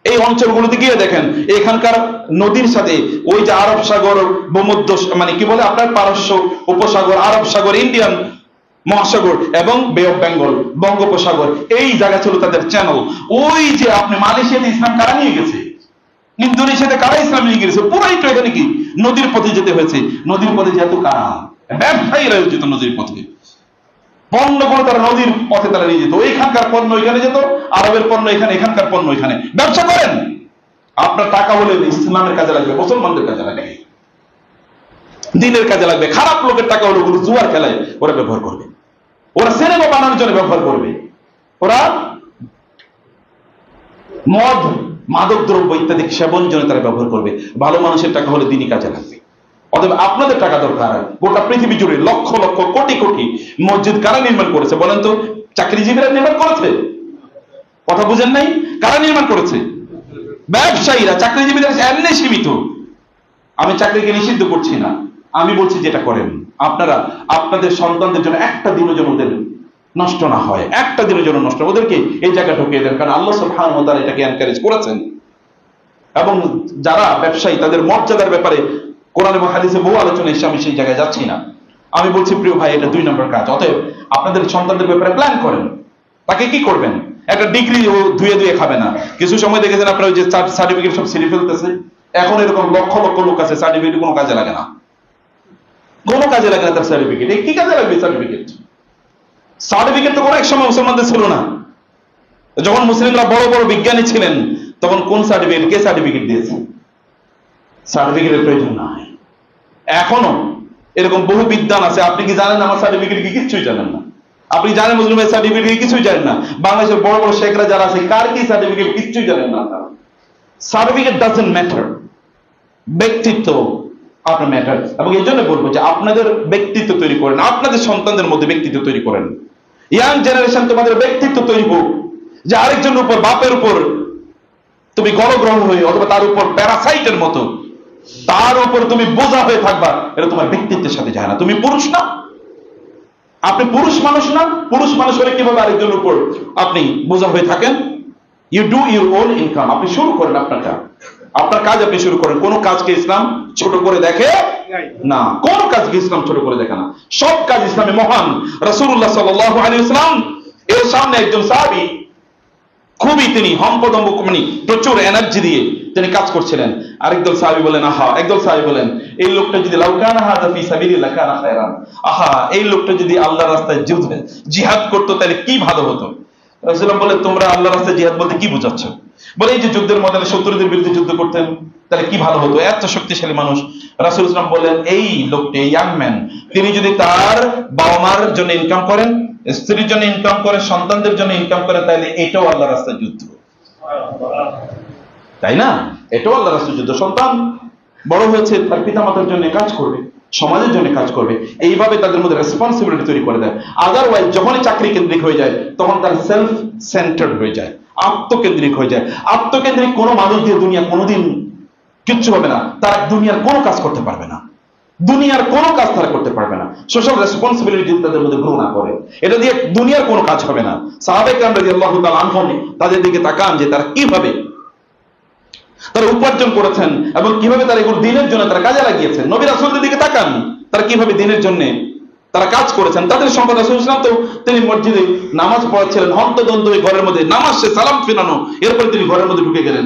এই অঞ্চলগুলোতে গিয়ে দেখেন এখানকার নদীর সাথে ওই যে আরব সাগর, ভূমধ্য, মানে কি বলে আপনার পারস্য উপসাগর, আরব সাগর, ইন্ডিয়ান মহাসাগর এবং বে অফ বেঙ্গল, বঙ্গোপসাগর, এই জায়গা ছিল তাদের চ্যানেল। ওই যে আপনি মালয়েশিয়াতে ইসলাম কারা নিয়ে গেছে, ইন্দোনেশিয়াতে কারা ইসলাম নিয়ে গেছে, পুরাই তো এখানে কি নদীর পথে যেতে হয়েছে। নদীর পথে যেহেতু কারা? ব্যবসায়ীরা যেত নদীর পথে, পণ্যগুলো তারা নদীর পথে তারা নিয়ে যেত। ওইখানকার পণ্য এখানে যেত, আরবের পণ্য এখানে, এখানকার পণ্য এখানে। ব্যবসা করেন, আপনার টাকা হলে ইসলামের কাজে লাগবে, মুসলমানদের কাজে লাগবে, দিনের কাজে লাগবে। খারাপ লোকের টাকা হলে ওগুলো জুয়ার খেলায় ওরা ব্যবহার করবে, ওরা সিনেমা বানানোর জন্য ব্যবহার করবে, ওরা মদ, মাদক দ্রব্য ইত্যাদি সেবনের জন্য তারা ব্যবহার করবে। ভালো মানুষের টাকা হলে দিনই কাজে লাগবে। অতএব আপনাদের টাকা দরকার। গোটা পৃথিবী জুড়ে লক্ষ লক্ষ কোটি কোটি মসজিদ কারা নির্মাণ করেছে বলেন তো? চাকরিজীবীরা নির্মাণ করেছে? কথা বুঝেন নাই? কারা নির্মাণ করেছে? ব্যবসায়ীরা। চাকরিজীবীরা এমনি সীমিত। আমি চাকরিকে নিষিদ্ধ করছি না, আমি বলছি যেটা করেন আপনারা, আপনাদের সন্তানদের জন্য একটা দিনের জন্য ওদের নষ্ট না হয়, একটা দিনের জন্য নষ্ট, ওদেরকে এই জায়গা ঢুকিয়ে দেন। কারণ আল্লাহ সুবহানাহু ওয়া তাআলা এটাকে এনকারেজ করেছেন। এবং যারা ব্যবসায়ী তাদের মর্যাদার ব্যাপারে কোরআন এবং হাদিসে বহু আলোচনা এসে, আমি সেই জায়গায় যাচ্ছি না। আমি বলছি প্রিয় ভাই, এটা 2 নম্বর কাজ। অতএব আপনাদের সন্তানদের ব্যাপারে প্ল্যান করেন। তাকে কি করবেন? একটা ডিগ্রি ও ধুয়ে ধুয়ে খাবে না। কিছু সময় দেখেছেন আপনারা ওই যে সার্টিফিকেট সব ছিঁড়ে ফেলতেছে। এখন এরকম লক্ষ লক্ষ লোক আছে, সার্টিফিকেট কোনো কাজে লাগে না, কোনো কাজে লাগে না তার সার্টিফিকেট। কি কাজে লাগবে সার্টিফিকেট? সার্টিফিকেট তো কোনো এক সময় মুসলমানদের ছিল না। যখন মুসলিমরা বড় বড় বিজ্ঞানী ছিলেন তখন কোন সার্টিফিকেট, কে সার্টিফিকেট দিয়েছে? সার্টিফিকেটের প্রয়োজন নাই। এখনো এরকম বহু বিদ্যান আছে, আপনি কি জানেন আমার সার্টিফিকেট কি? কিছুই জানেন না। আপনি জানেন মুসলিমের সার্টিফিকেট কি? কিছুই জানেন না। বাংলাদেশের বড় বড় শেখরা যারা আছে, কার কি সার্টিফিকেট? কিছুই জানেন না। সার্টিফিকেট ডাজন্ট ম্যাটার, ব্যক্তিত্ব আপনার ম্যাটার। এবং এই জন্য বলবো যে আপনাদের ব্যক্তিত্ব তৈরি করেন, আপনাদের সন্তানদের মধ্যে ব্যক্তিত্ব তৈরি করেন। ইয়াং জেনারেশন তোমাদের ব্যক্তিত্ব তৈরি হোক, যে আরেকজনের উপর, বাপের উপর তুমি গণগ্রহণ হয়ে অথবা তার উপর প্যারাসাইটের মতো তার উপর তুমি বোঝা হয়ে থাকবা, এটা তোমার ব্যক্তিত্বের সাথে যায় না। তুমি পুরুষ না, আপনি পুরুষ মানুষ না? পুরুষ মানুষ হলে কিভাবে আরেকজনের উপর আপনি বোঝা হয়ে থাকেন? You do your own income. আপনি শুরু করেন আপনার কাজ আপনি শুরু করেন। কোন কাজকে ইসলাম ছোট করে দেখে না, কোন কাজকে ইসলাম ছোট করে দেখে না, সব কাজ ইসলামে মহান। রাসূলুল্লাহ সাল্লাল্লাহু আলাইহি ওয়াসাল্লাম এর সামনে একজন সাহাবী খুবই তিনি হম্পদম্ব মানে প্রচুর এনার্জি দিয়ে তিনি কাজ করছিলেন। আরেকদল সাহাবী বলেন আহা, একদল সাহাবী বলেন এই লোকটা যদি লাউ কানা হাযা ফি সাবিলিল্লাহ কানা খায়রান, আহা এই লোকটা যদি আল্লাহর রাস্তায় জিহাদ করতো তাহলে কি ভালো হতো। রাসূলুল্লাহ বলেন তোমরা আল্লাহর রাস্তায় জিহাদ বলতে কি বোঝাচ্ছ? বলে এই যে যুদ্ধের ময়দানে শত্রুদের বিরুদ্ধে যুদ্ধ করতেন তাহলে কি ভালো হতো, এত শক্তিশালী মানুষ। রাসূলুল্লাহ বলেন এই লোকটি ইয়াং ম্যান তিনি যদি তার বাবা মার জন্য ইনকাম করেন, স্ত্রীর জন্য ইনকাম করে, সন্তানদের জন্য ইনকাম করে, তাহলে এটাও আল্লাহর রাস্তায় যুদ্ধ, তাই না? এটাও আল্লাহর রাস্তায় যুদ্ধ। সন্তান বড় হয়েছে তার পিতামাতার জন্য কাজ করবে, সমাজের জন্য কাজ করবে, এইভাবে তাদের মধ্যে রেসপন্সিবিলিটি তৈরি করে দেয়। আদারওয়াইজ যখনই চাকরি কেন্দ্রিক হয়ে যায় তখন তার সেলফ সেন্টার্ড হয়ে যায়, আত্মকেন্দ্রিক হয়ে যায়। আত্মকেন্দ্রিক কোনো মানুষ দিয়ে দুনিয়া কোনোদিন কিচ্ছু হবে না, তারা দুনিয়ার কোনো কাজ করতে পারবে না, দুনিয়ার কোনো কাজ তারা করতে পারবে না। সোশ্যাল রেসপন্সিবিলিটি তাদের মধ্যে গ্রো না করে, এটা দিয়ে দুনিয়ার কোনো কাজ হবে না। সাহাবায়ে কেরাম রাদিয়াল্লাহু তাআলা আনহুম তাদের দিকে তাকান যে তারা কিভাবে তারা উপার্জন করেছেন এবং কিভাবে তারা এগুলো দিনের জন্য তারা কাজে লাগিয়েছেন। নবী রাসূলদের দিকে তাকান, তারা কিভাবে দিনের জন্য তারা কাজ করেছেন। তাদের সম্পদ রাসূলুল্লাহ তো তিনি মসজিদে নামাজ পড়াচ্ছিলেন, হন্তদন্ত হয়ে ঘরের মধ্যে নামাজ সে সালাম ফিরানো, এরপরে তিনি ঘরের মধ্যে ঢুকে গেলেন,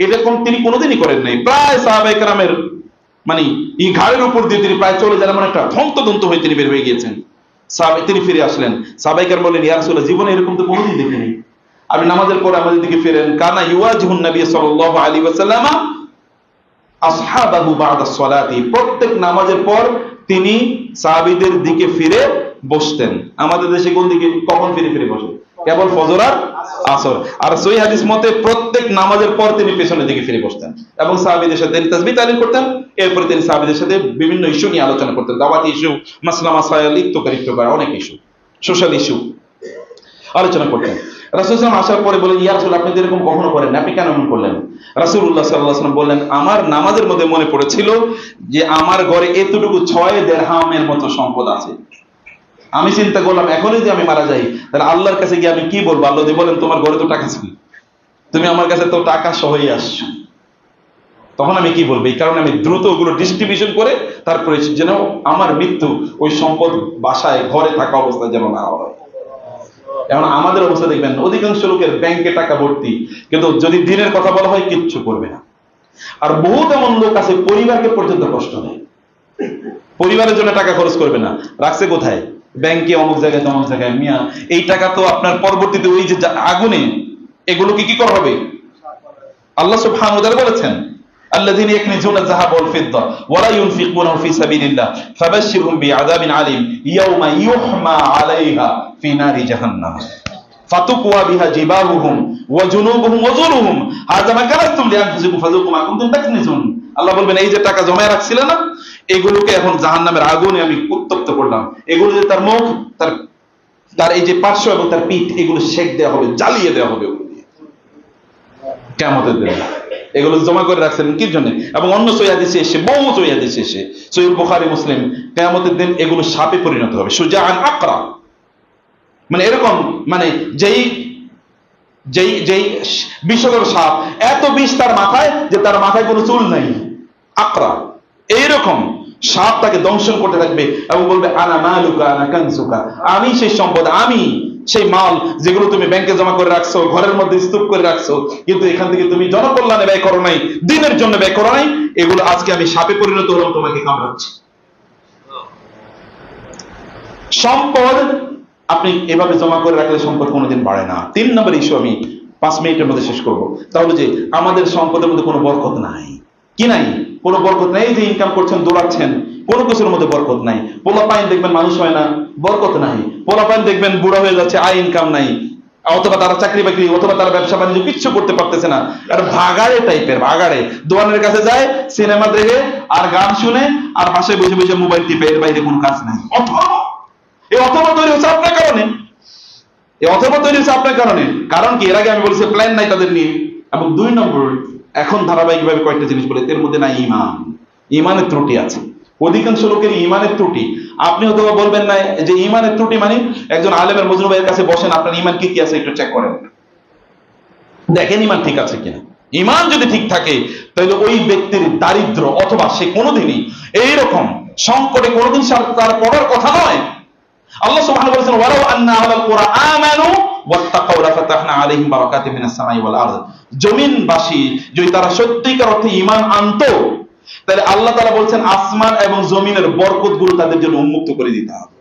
এরকম তিনি কোনোদিনই করেন নাই। প্রায় সাহাবায়ে কেরামের মানে এই ঘাড়ের উপর দিয়ে তিনি প্রায় চলে যান, এমন একটা হন্তদন্ত হয়ে তিনি বের হয়ে গিয়েছেন। তিনি ফিরে আসলেন, সাহাবায়ে কেরাম বললেন ইয়া রাসূলুল্লাহ জীবনে এরকম তো কোনোদিন দেখিনি। আপনি নামাজের পরে আমাদের দিকে ফিরেন। কানা ইউয়াজিহুন নবী সাল্লাল্লাহু আলাইহি ওয়াসাল্লাম আসহাবাহু বা'দা সালাতি, প্রত্যেক নামাজের পর তিনি সাহাবীদের দিকে ফিরে বসতেন। আমাদের দেশে কোন দিকে কখন ফিরে ফিরে বসে? কেবল ফজর আর আসর। আর সহিহ হাদিস মতে প্রত্যেক নামাজের পর তিনি পেছনের দিকে ফিরে বসতেন এবং সাহাবীদের সাথে তিনি তাসবিহ তাহলিল করতেন। এরপরে তিনি সাহাবীদের সাথে বিভিন্ন ইস্যু নিয়ে আলোচনা করতেন, দাওয়াতি ইস্যু, মাসলা মাসাইল, ইত্তকার অনেক ইস্যু, সোশ্যাল ইস্যু আলোচনা করতেন। রাসূলুল্লাহ আসার পরে বলেন ইয়া রাসূল আপনি এরকম কখনো করেন না, আপনি কেন এমন করলেন? রাসূলুল্লাহ সাল্লাল্লাহু আলাইহি ওয়াসাল্লাম বললেন আমার নামাজের মধ্যে মনে পড়েছিল যে আমার ঘরে এতটুকু 6 দিরহামের মতো সম্পদ আছে। আমি চিন্তা করলাম এখনই যে আমি মারা যাই তাহলে আল্লাহর কাছে গিয়ে আমি কি বলবো? আল্লাহ যদি বলেন তোমার ঘরে তো টাকা ছিল, তুমি আমার কাছে তো টাকা সহই আসছো, তখন আমি কি বলবো? এই কারণে আমি দ্রুত ওগুলো ডিস্ট্রিবিউশন করে তারপরে যেন আমার মৃত্যু ওই সম্পদ বাসায় ঘরে থাকা অবস্থায় যেন না হয়। এখন আমাদের অবস্থা দেখবেন অধিকাংশ লোকের ব্যাংকে টাকা ভর্তি, কিন্তু যদি দিনের কথা বলা হয় কিচ্ছু করবে না। আর বহুত এমন লোক আছে পরিবারকে পর্যন্ত কষ্ট দেয়, পরিবারের জন্য টাকা খরচ করবে না, রাখছে কোথায়? ব্যাংকে, অমুক জায়গায় তমুক জায়গায়। মিয়া এই টাকা তো আপনার পরবর্তীতে ওই যে আগুনে এগুলোকে কি করা হবে? আল্লাহ সুবহানাহু ওয়া তাআলা বলেছেন الذين يكنزون الذهب والفضة ولا ينفقونه في سبيل الله فبشرهم بعذاب عليم يوم يحمى عليها في نار جهنم فتقوى بها جباههم وجنوبهم وظهورهم هذا ما كنزتم لأنفسكم فذوقوا ما كنتم تكنزون। আল্লাহ বলবেন এই যে টাকা জমায় রাখছিলে না, এগুলোকে এখন জাহান্নামের আগুনে আমি উত্তপ্ত করলাম। এগুলো যে তার মুখ, তার এই যে পার্শ্ব এবং তার পিঠ, এগুলো শেক দেওয়া হবে, জ্বালিয়ে দেওয়া হবে কিয়ামতের দিন। এগুলো জমা করে রাখছেন কি জন্য? এবং অন্য সহিহ হাদিসে এসে, বহু সহিহ হাদিসে এসে, সহিহ বুখারী মুসলিম, কিয়ামতের দিন এগুলো সাপে পরিণত হবে, সুজাআন আকরা, মানে এরকম, মানে যেই যেই যেই বিষধর সাপ, এত বিষ তার মাথায় যে তার মাথায় কোনো চুল নাই, আকরা, এইরকম সাপ তাকে দংশন করতে থাকবে এবং বলবে আনা মালুকা আনা কানসুকা, আমি সেই সম্পদ, আমি সেই মাল যেগুলো তুমি ব্যাংকে জমা করে রাখছো, ঘরের মধ্যে স্তূপ করে রাখছো, কিন্তু এখান থেকে তুমি জনকল্যাণে ব্যয় করো নাই, দিনের জন্য ব্যয় করো নাই, এগুলো আজকে আমি সাপে পরিণত হলাম, তোমাকে কামড়াচ্ছি। সম্পদ আপনি এভাবে জমা করে রাখলে সম্পদ কোনোদিন বাড়ে না। 3 নম্বর ইস্যু আমি 5 মিনিটের মধ্যে শেষ করবো, তাহলে যে আমাদের সম্পদের মধ্যে কোনো বরকত নাই। কি নাই? কোনো বরকত নাই। যে ইনকাম করছেন, দৌড়াচ্ছেন, কোনো কিছুর মধ্যে বরকত নাই। পোলাপাইন দেখবেন মানুষ হয় না, বরকত নাই। পোলাপাইন দেখবেন বুড়া হয়ে যাচ্ছে, আয় ইনকাম নাই, অথবা তারা চাকরি বাকরি অথবা তারা ব্যবসা বাণিজ্য কিচ্ছু করতে পারতেছে না। আর ভাগাড়ে টাইপের, ভাগাড়ে দোকানের কাছে যায়, সিনেমা দেখে আর গান শুনে আর পাশে বসে বসে মোবাইল টিপে, এর বাইরে কোনো কাজ নাই। এই অথবা তৈরি হচ্ছে আপনার কারণে, এই অথবা তৈরি হচ্ছে আপনার কারণে। কারণ কি? এর আগে আমি বলেছি প্ল্যান নাই তাদের নিয়ে। এবং 2 নম্বর, এখন ধারাবাহিকভাবে কয়েকটা জিনিস বলে, এর মধ্যে নাই ইমান, ইমানের ত্রুটি আছে। অধিকাংশ লোকের ইমানের ত্রুটি। আপনি হয়তো বলবেন না যে ইমানের ত্রুটি মানে একজন আলেমের মজনু ভাইয়ের কাছে বসেন, আপনার ইমান কি কি আছে একটু চেক করেন, দেখেন ইমান ঠিক আছে কিনা। ইমান যদি ঠিক থাকে তাহলে ওই ব্যক্তির দারিদ্র অথবা সে কোনোদিনই এইরকম সংকটে কোনোদিন তার পড়ার কথা নয়। আল্লাহ সুবহানাহু ওয়া তাআলা বলেছেন ওয়ালাউ আন্না আহলাল কুরআ আমানু ওয়াত্তাকাউ লাফাতাহনা আলাইহিম বারাকাতিম মিনাস সামাই ওয়াল আরদ, জমিনবাসী যদি তারা সত্যিকার অর্থে ঈমান আনতো তাহলে আল্লাহ তাআলা বলছেন আসমান এবং জমিনের বরকতগুলো তাদের জন্য উন্মুক্ত করে দিতে হবে।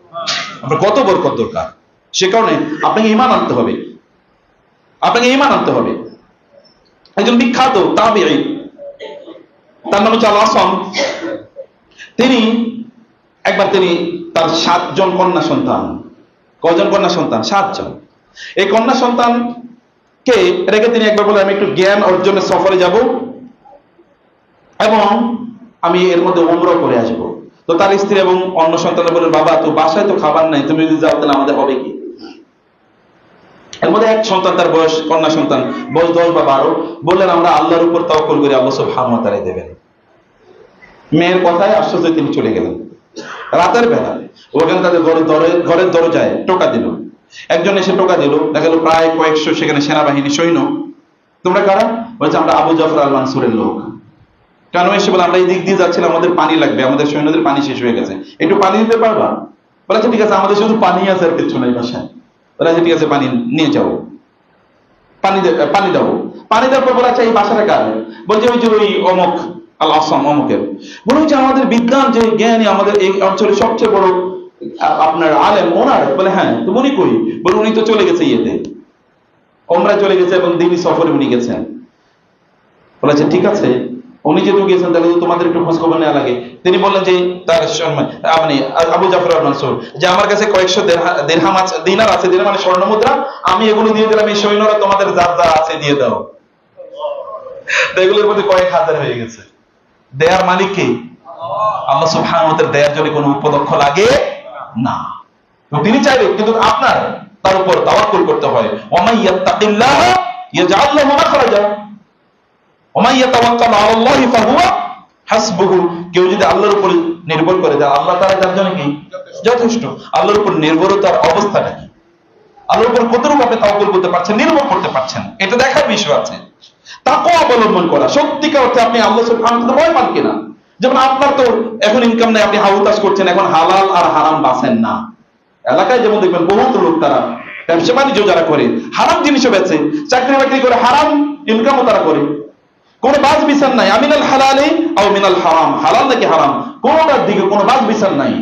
আপনার কত বরকত দরকার, সে কারণে আপনাকে ঈমান আনতে হবে, আপনাকে ঈমান আনতে হবে। একজন বিখ্যাত তাবিঈ, তার নাম হচ্ছে আল-আসম, তিনি তার 7 জন কন্যা সন্তান, কয়জন কন্যা সন্তান? 7 জন। এই কন্যা সন্তানকে রেখে তিনি একবার বলে আমি একটু জ্ঞান অর্জনের সফরে যাব এবং আমি এর মধ্যে উমরা করে আসব। তো তার স্ত্রী এবং অন্য সন্তানরা বললেন বাবা তো বাসায় তো খাবার নাই, তুমি যদি যাও তাহলে আমাদের হবে কি? এর মধ্যে এক সন্তান, তার বয়স, কন্যা সন্তান বয়স 10 বা 12, বললেন আমরা আল্লাহর উপর তাওয়াক্কুল করি, আল্লাহ সুবহানাহু ওয়া তাআলা দেবেন। মেয়ের কথায় আশ্চর্য তিনি চলে গেলেন। রাতের বেলা ওখানে তাদের ঘরের দরজায় টোকা দিল, একজন এসে টোকা দিল, দেখা গেল প্রায় কয়েকশো সেখানে সেনাবাহিনী সৈন্য। তোমরা কারা? বলছে আমরা আবু জাফর আল মানসুরের লোক। কেন এসে বলে আমরা এই দিক দিয়ে যাচ্ছিলাম, আমাদের পানি লাগবে, আমাদের সৈন্যদের পানি শেষ হয়ে গেছে, একটু পানি দিতে পারবা? বলেছে ঠিক আছে, আমাদের শুধু পানি আছে আর কিছু নাই বাসায়। বলেছে ঠিক আছে পানি নিয়ে যাও, পানি দাও। পানি দেওয়ার পর বলা এই বাসাটা কার? বলছে ওই যে ওই অমুক আল-আসম অমুকের। বলে যে আমাদের বিজ্ঞান যে জ্ঞানী আমাদের এই অঞ্চলের সবচেয়ে বড় আপনার আলেম ওনার। বলে হ্যাঁ, তো উনি কই? বলে উনি তো চলে গেছে ইয়েতে, ওমরা চলে গেছে এবং দিনী সফরে উনি গেছেন। বলেছে ঠিক আছে, উনি যেহেতু গেছেন তাহলে তোমাদের একটু খোঁজ খবর নেওয়া লাগে। তিনি বললেন যে তার আপনি আবু জাফর আল মানসুর যে আমার কাছে কয়েকশো দিরহাম আছে, দিনার আছে, দিনার মানে স্বর্ণ মুদ্রা, আমি এগুলো দিয়ে দিলাম, এই সৈন্যরা তোমাদের যার যা আছে দিয়ে দাও। তো এগুলোর মধ্যে কয়েক হাজার হয়ে গেছে। দেয়ার মালিক কে? আল্লাহ সুবহানাহু ওয়া তাআলা। দেয়ার জন্য কোনো উপলক্ষ লাগে না, তিনি চাইবেন, কিন্তু আপনার তার উপর তাওয়াক্কুল করতে হয়। ওয়ামাই ইয়াত্তাকিল্লাহ ইয়াজআল লাহু মাখরাজা ওয়ামাই ইয়াতাওয়াক্কাল আলাল্লাহি ফাহুয়া হাসবুহু। কেউ যদি আল্লাহর উপর নির্ভর করে, আল্লাহ তাআলা তার জন্য কি যথেষ্ট। আল্লাহর উপর নির্ভরতার অবস্থাটা কি? আল্লাহর উপর কতটুকু আপনি তাওয়াক্কুল করতে পারছেন, নির্ভর করতে পারছেন, এটা দেখার বিষয় আছে। তাকওয়া অবলম্বন করা, সত্যিকার অর্থে আপনি আল্লাহ সুবহানাহু ওয়া তাআলা ভয় পান কিনা। যেমন আপনার তো এখন ইনকাম নাই, আপনি হাউতাস করছেন, এখন হালাল আর হারাম বাছেন না। এলাকায় যেমন দেখবেন বহুত লোক তারা ব্যবসা বাণিজ্য যারা করে হারাম জিনিসও বেচে, চাকরি বাকরি করে হারাম ইনকামও তারা করে, কোনো বাজ বিচার নাই। আমিনাল হালালি আও মিনাল হারাম, হালাল নাকি হারাম কোনোটার দিকে কোনো বাজ বিচার নাই।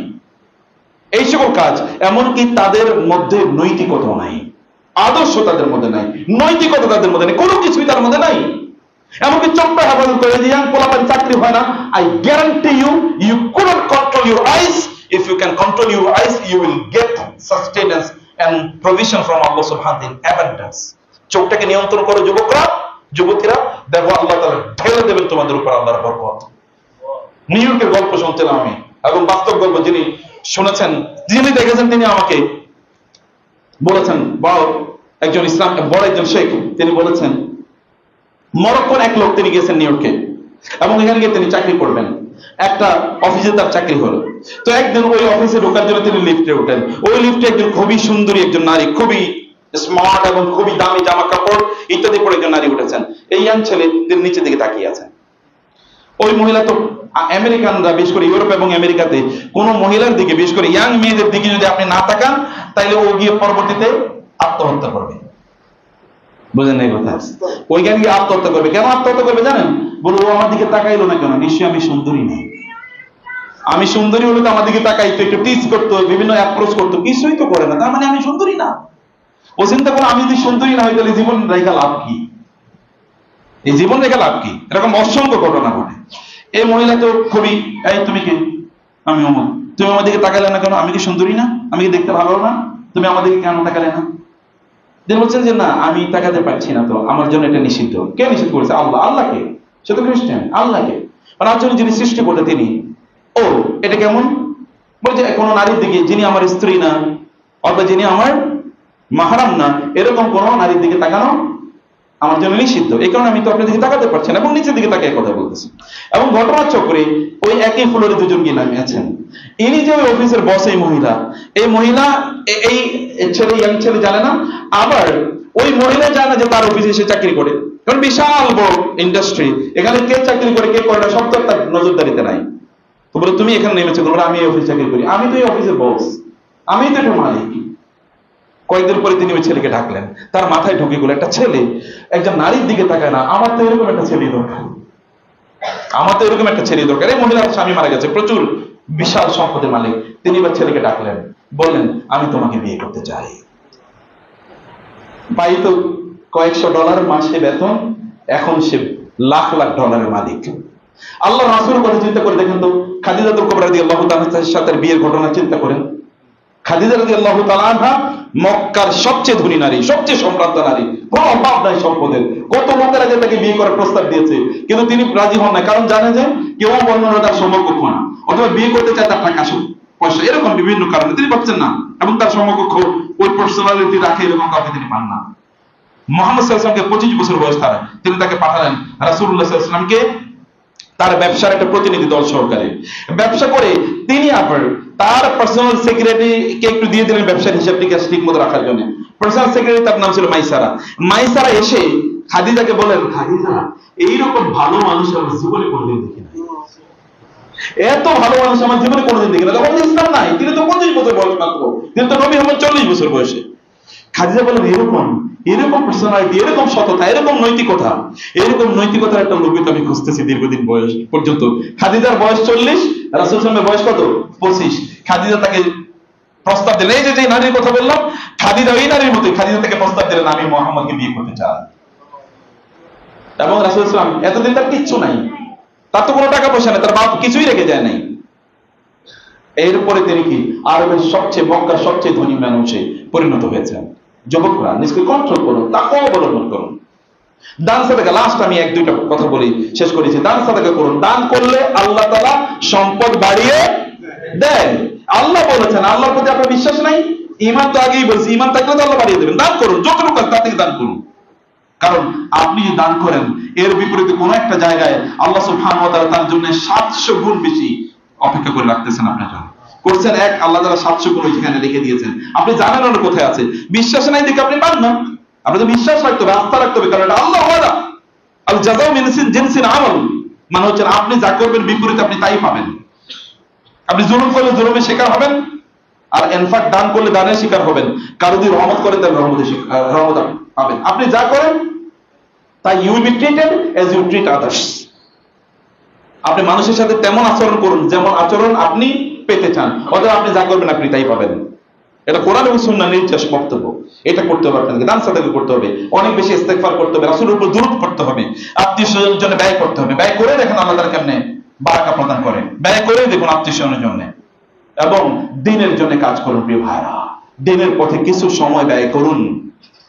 এই সকল কাজ, এমনকি তাদের মধ্যে নৈতিকতা নাই, আদর্শ তাদের মধ্যে নাই, নৈতিকতা তাদের মধ্যে নেই, কোনো কিছুই তার মধ্যে নাই। এমনকি চোখটা হেফাজত করে যে পোলাপানি চাকরি হয় না। I guarantee you, you couldn't control your eyes. If you can control your eyes, you will get sustenance and provision from Allah subhanahu wa ta'ala in abundance. চোখটাকে নিয়ন্ত্রণ করো যুবকরা, যুবতীরা, দেখো আল্লাহ তাআলা ঢেলে দেবেন তোমাদের উপর আল্লাহর বরকত। নিউ ইয়র্কের গল্প শুনছিলাম আমি, এবং বাস্তব গল্প যিনি শুনেছেন, যিনি দেখেছেন, তিনি আমাকে বলেছেন, বড় একজন ইসলাম, বড় একজন শেখ, তিনি বলেছেন মরক্কোর এক লোক, তিনি গেছেন নিউ ইয়র্কে এবং এখানে গিয়ে তিনি চাকরি করবেন। একটা অফিসে তার চাকরি হলো। তো একদিন ওই অফিসে ঢোকার জন্য তিনি লিফটে ওঠেন। ওই লিফটে একজন খুবই সুন্দরী একজন নারী, খুবই স্মার্ট এবং খুবই দামি জামা কাপড় ইত্যাদি পরে একজন নারী উঠেছেন। এই ইয়াং ছেলে তিনি নিচের দিকে তাকিয়ে আছেন। ওই মহিলা তো আমেরিকানরা, বিশেষ করে ইউরোপ এবং আমেরিকাতে কোন মহিলার দিকে, বিশেষ করে ইয়াং মেয়েদের দিকে যদি আপনি না তাকান তাহলে ও গিয়ে পরবর্তীতে আত্মহত্যা করবে। বুঝেন এই কথা? ওইখানে গিয়ে আত্মহত্যা করবে। কেন আত্মহত্যা করবে জানেন? বলবো ও আমার দিকে তাকাইলো না কেন? নিশ্চয়ই আমি সুন্দরী না। আমি সুন্দরী হলে তো আমার দিকে তাকাইতো, একটু টিচ করতো, বিভিন্ন অ্যাপ্রোচ করতো, কিছুই তো করে না, তার মানে আমি সুন্দরী না। ও চিন্তা করো আমি যদি সুন্দরী না হই তাহলে জীবন রেখা লাভ কি? এই জীবন রেখা লাভ কি? এরকম অসংখ্য ঘটনা ঘটে। এই মহিলা তো খুবই, এই তুমি কি? আমি অমর। তুমি আমার দিকে তাকালে না কেন? আমি কি সুন্দরী না? আমি কি দেখতে ভালো না? তুমি আমার দিকে কেন তাকালে না? তিনি বলছেন যে না, আমি তাকাতে পারছি না, তো আমার জন্য এটা নিষিদ্ধ। কে নিষিদ্ধ করেছে? আল্লাহ। আল্লাহকে? সে তো খ্রিস্টান। আল্লাহকে, মানে একজন যিনি সৃষ্টি করতে তিনি। ও এটা কেমন? বলছে কোন নারীর দিকে যিনি আমার স্ত্রী না অথবা যিনি আমার মাহরাম না, এরকম কোন নারীর দিকে তাকানো আমার জন্য নিষিদ্ধ, এই কারণে আমি তো আপনার দিকে তাকাতে পারছি না, এবং নিচের দিকে তাকিয়ে কথা বলতেছি। এবং ঘটনার চক্রে ওই একই ফ্লোরে দুজন গিয়ে নামে আছেন। ইনি যে ওই অফিসের বস, এই মহিলা এই ছেলে, ইয়াং ছেলে জানে না, আবার ওই মহিলা জানে না যে তার অফিসে সে চাকরি করে, কারণ বিশাল বড় ইন্ডাস্ট্রি, এখানে কে চাকরি করে কে করে না সব তো তার নজরদারিতে নাই। তো বলে তুমি এখানে নেমেছো, আমি এই অফিসে চাকরি করি, আমি তো এই অফিসের বস, আমি তো এটা মালিক। কয়েকদিন পরে তিনি ওই ছেলেকে ডাকলেন, তার মাথায় ঢুকে গেল একটা ছেলে একজন নারীর দিকে তাকায় না, আমার তো এরকম একটা ছেলে দরকার, আমার তো এরকম একটা ছেলে দরকার। এই মহিলার স্বামী মারা গেছে, প্রচুর বিশাল সম্পদের মালিক। তিনি এবার ছেলেকে ডাকলেন, বললেন আমি তোমাকে বিয়ে করতে চাই। পাই তো কয়েকশো ডলার মাসে বেতন, এখন সে লাখ লাখ ডলারের মালিক। আল্লাহ রাসূলের কথা চিন্তা করে দেখেন তো, খাদিজাতুল কুবরা রাদিয়াল্লাহু তাআলার সাথে বিয়ের ঘটনা চিন্তা করেন। খাদিজা রাদিয়াল্লাহু তাআলা আনহা মক্কার সবচেয়ে ধনী নারী, সবচেয়ে সম্ভ্রান্ত নারী, কোনো অভাব নাই সম্পদের। কত লোকের আগে তাকে বিয়ে করার প্রস্তাব দিয়েছে, কিন্তু তিনি রাজি হন না, কারণ জানে যে কেউ বর্ণনা তার সমকক্ষ না, অথবা বিয়ে করতে চায় তার টাকা পয়সা, এরকম বিভিন্ন কারণে তিনি পাচ্ছেন না, এবং তার সমকক্ষ ওই পার্সোনালিটি রাখে এরকম কাউকে তিনি পান না। মুহাম্মদ সাল্লাল্লাহু আলাইহি ওয়াসাল্লামকে 25 বছর বয়স তার, তিনি তাকে পাঠালেন রাসূলুল্লাহ সাল্লাল্লাহু আলাইহি ওয়াসাল্লামকে তার ব্যবসার একটা প্রতিনিধি দল সহকারে। ব্যবসা করে তিনি আবার তার পার্সোনাল সেক্রেটারিকে একটু দিয়ে দিলেন ব্যবসার হিসাব টিকাস ঠিক মতো রাখার জন্য। পার্সোনাল সেক্রেটারি তার নাম ছিল মাইসারা। মাইসারা এসে খাদিজাকে বলেন, খাদিজা এইরকম ভালো মানুষ আমার জীবনে কোনোদিন দেখি না, এত ভালো মানুষ আমার জীবনে কোনোদিন দেখি না। তখন ইসলাম নাই, তিনি তো 25 বছর বয়স মাত্র, তিনি তো নবী হবেন 40 বছর বয়সে। খাদিজা বলেন এরকম পার্সোনালিটি, এরকম সততা, এরকম নৈতিকতার একটা লোক আমি খুঁজতেছি দীর্ঘদিন বয়স পর্যন্ত। খাদিজার বয়স 40, রাসূল সাল্লাল্লাহু আলাইহি ওয়াসাল্লামের বয়স কত? 25। খাদিজা তাকে প্রস্তাব দিলেন, এই যে নারীর কথা বললাম, খাদিজা ওই নারীর মতোই, খাদিজা তাকে প্রস্তাব দিলেন আমি মুহাম্মদকে বিয়ে করতে চাই। এবং রাসূল সাল্লাল্লাহু আলাইহি ওয়াসাল্লাম এতদিন তার কিচ্ছু নাই, তার তো কোনো টাকা পয়সা নেই, তার বাপ কিছুই রেখে যায় নাই। এরপরে তিনি কি আরবের মক্কার সবচেয়ে ধনী মানুষে পরিণত হয়েছেন। যুবকরা নিজকে কন্ট্রোল করুন, তাকওয়া অবলম্বন করুন। দান সাদাকা, লাস্ট আমি 1-2টা কথা বলি শেষ করেছি। দান সাদাকা করুন, দান করলে আল্লাহ তাআলা সম্পদ বাড়িয়ে দেন। আল্লাহ বলেছেন, আল্লাহর প্রতি আপনার বিশ্বাস নাই, ঈমান তো আগেই বলছি, ঈমান থাকলে তো আল্লাহ বাড়িয়ে দেবেন। দান করুন, যতটুকু তার থেকে দান করুন, কারণ আপনি যে দান করেন এর বিপরীতে কোন একটা জায়গায় আল্লাহ সুবহানাহু ওয়া তাআলা তার জন্য 700 গুণ বেশি অপেক্ষা করে রাখতেছেন আপনার জন্য। করছেন এক, আল্লাহ তাআলা 700 গুণ ওইখানে রেখে দিয়েছেন, আপনি জানেন না কোথায় আছে। বিশ্বাস নাই দেখে আপনি পান না, আপনাদের বিশ্বাস রাখতে হবে, আস্থা রাখতে হবে, কারণ এটা আল্লাহ ওয়াদা। আল জাযাউ মিন জিনসিল আমাল, মানে হচ্ছে আপনি যা করবেন বিপরীতে আপনি তাই পাবেন। আপনি জুলুম করলে জুলুমের শিকার হবেন, আর ইনফাক্ট দান করলে দানের শিকার হবেন। কারো যদি রহমত করেন তাহলে রহমত পাবেন। আপনি যা করেন তাই you will be treated as you treat others. আপনি মানুষের সাথে তেমন আচরণ করুন যেমন আচরণ আপনি পেতে চান, অথবা আপনি যা করবেন আপনি তাই পাবেন। এটা কোরআন এবং সুন্নাহর নির্দেশ বক্তব্য। এটা করতে হবে আপনাকে, দান সাদাকা করতে হবে, অনেক বেশি ইস্তেগফার করতে হবে, রাসূলের উপর দুরূদ পড়তে হবে, আত্মীয়স্বজনের জন্য ব্যয় করতে হবে। ব্যয় করে দেখেন আল্লাহ তাআলা কেমনে বারাকা প্রদান করে। ব্যয় করে দেখুন আত্মীয়স্বজনের জন্য, এবং দ্বীনের জন্য কাজ করুন। প্রিয় ভাইরা, দ্বীনের পথে কিছু সময় ব্যয় করুন,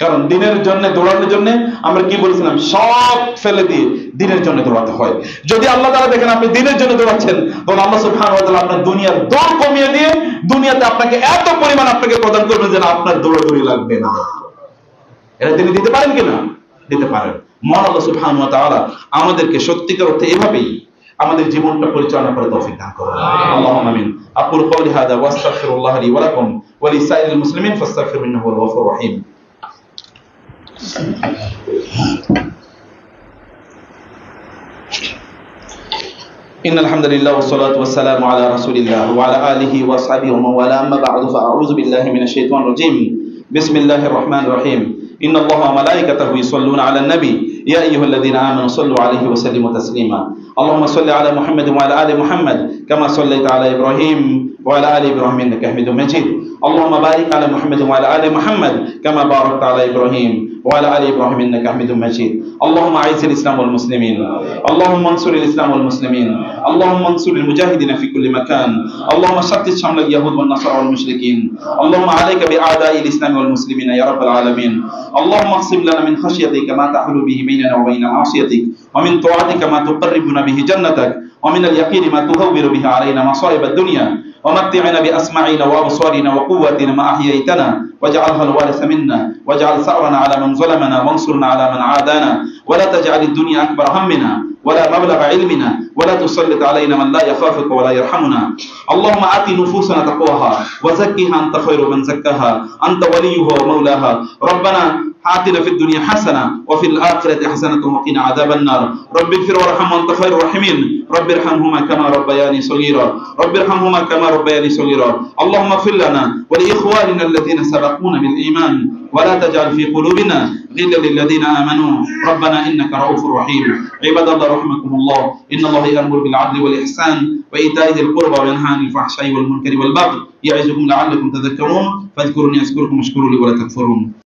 কারণ দ্বীনের জন্য দৌড়ানোর জন্য আমরা কি বলেছিলাম, সব ফেলে দিয়ে দ্বীনের জন্য দৌড়াতে হয়। যদি আল্লাহ তাআলা দেখেন আপনি দ্বীনের জন্য দৌড়াচ্ছেন, তখন আল্লাহ সুবহানাহু ওয়া তাআলা আপনার দুনিয়ার দৌড় কমিয়ে দিয়ে দুনিয়াতে আপনাকে এত পরিমাণ আপনাকে প্রদান করবেন যে আপনার দৌড়াদৌড়ি লাগবে না। এটা তিনি দিতে পারেন কিনা? দিতে পারেন। মহান আল্লাহ সুবহানাহু ওয়া তাআলা আমাদেরকে সত্যিকার অর্থে এভাবেই আমাদের জীবনটা পরিচালনা করে তৌফিক দান করুন। আল্লাহুম্মা আমিন। আকুলু কওলি হাযা ওয়া আস্তাগফিরুল্লাহ লি ওয়া লাকুম ওয়া লিসাইরিল মুসলিমিন ফাস্তাগফিরু ইন্নাহু হুয়াল গফুরুর রহিম। إن الحمد لله والصلاة والسلام على رسول الله وعلى آله وصحبه ومن والاه أما بعد فأعوذ بالله من الشيطان الرجيم بسم الله الرحمن الرحيم إن الله وملائكته يصلون على النبي يا أيها الذين آمنوا صلوا عليه وسلموا تسليما اللهم صل على محمد وعلى آل محمد كما صليت على إبراهيم وعلى آل إبراهيم إنك حميد مجيد اللهم بارك على محمد وعلى آل محمد كما باركت على إبراهيم وعلى آل إبراهيم إنك حميد مجيد اللهم أعز الإسلام والمسلمين اللهم انصر الإسلام والمسلمين اللهم انصر المجاهدين في كل مكان اللهم شتت شمل اليهود والنصارى والمشركين اللهم عليك بأعداء الإسلام والمسلمين يا رب العالمين اللهم اقسم لنا من خشيتك ما تحول به بيننا وبين معصيتك ومن طاعتك ما تقربنا به جنتك ومن اليقين ما تهون به علينا مصائب الدنيا ومتعنا بأسماعنا وأبصارنا وقوة ما أحييتنا واجعلها الوارث منا واجعل ثأرنا على من ظلمنا وانصرنا على من عادانا ولا تجعل الدنيا أكبر همنا ولا مبلغ علمنا ولا تسلط علينا من لا يخافك ولا يرحمنا. اللهم آت نفوسنا تقواها وزكها أنت خير من زكاها أنت وليها ومولاها. ربنا آتنا في الدنيا حسنة وفي الآخرة حسنة وقنا عذاب النار. رب اغفر وارحم وأنت خير الراحمين. رب ارحمهما كما ربياني صغيرا. رب ارحمهما كما ربياني صغيرا. اللهم اغفر لنا ولإخواننا الذين سبقونا بالإيمان ولا تجعل في قلوبنا غلا للذين آمنوا ربنا إنك رؤوف رحيم. عباد الله رحمكم الله، إن الله يأمر بالعدل والإحسان وإيتاء ذي القربى وينهى عن الفحشاء والمنكر والبغي يعظكم لعلكم تذكرون. فاذكروني أذكركم واشكروا لي ولا تكفرون.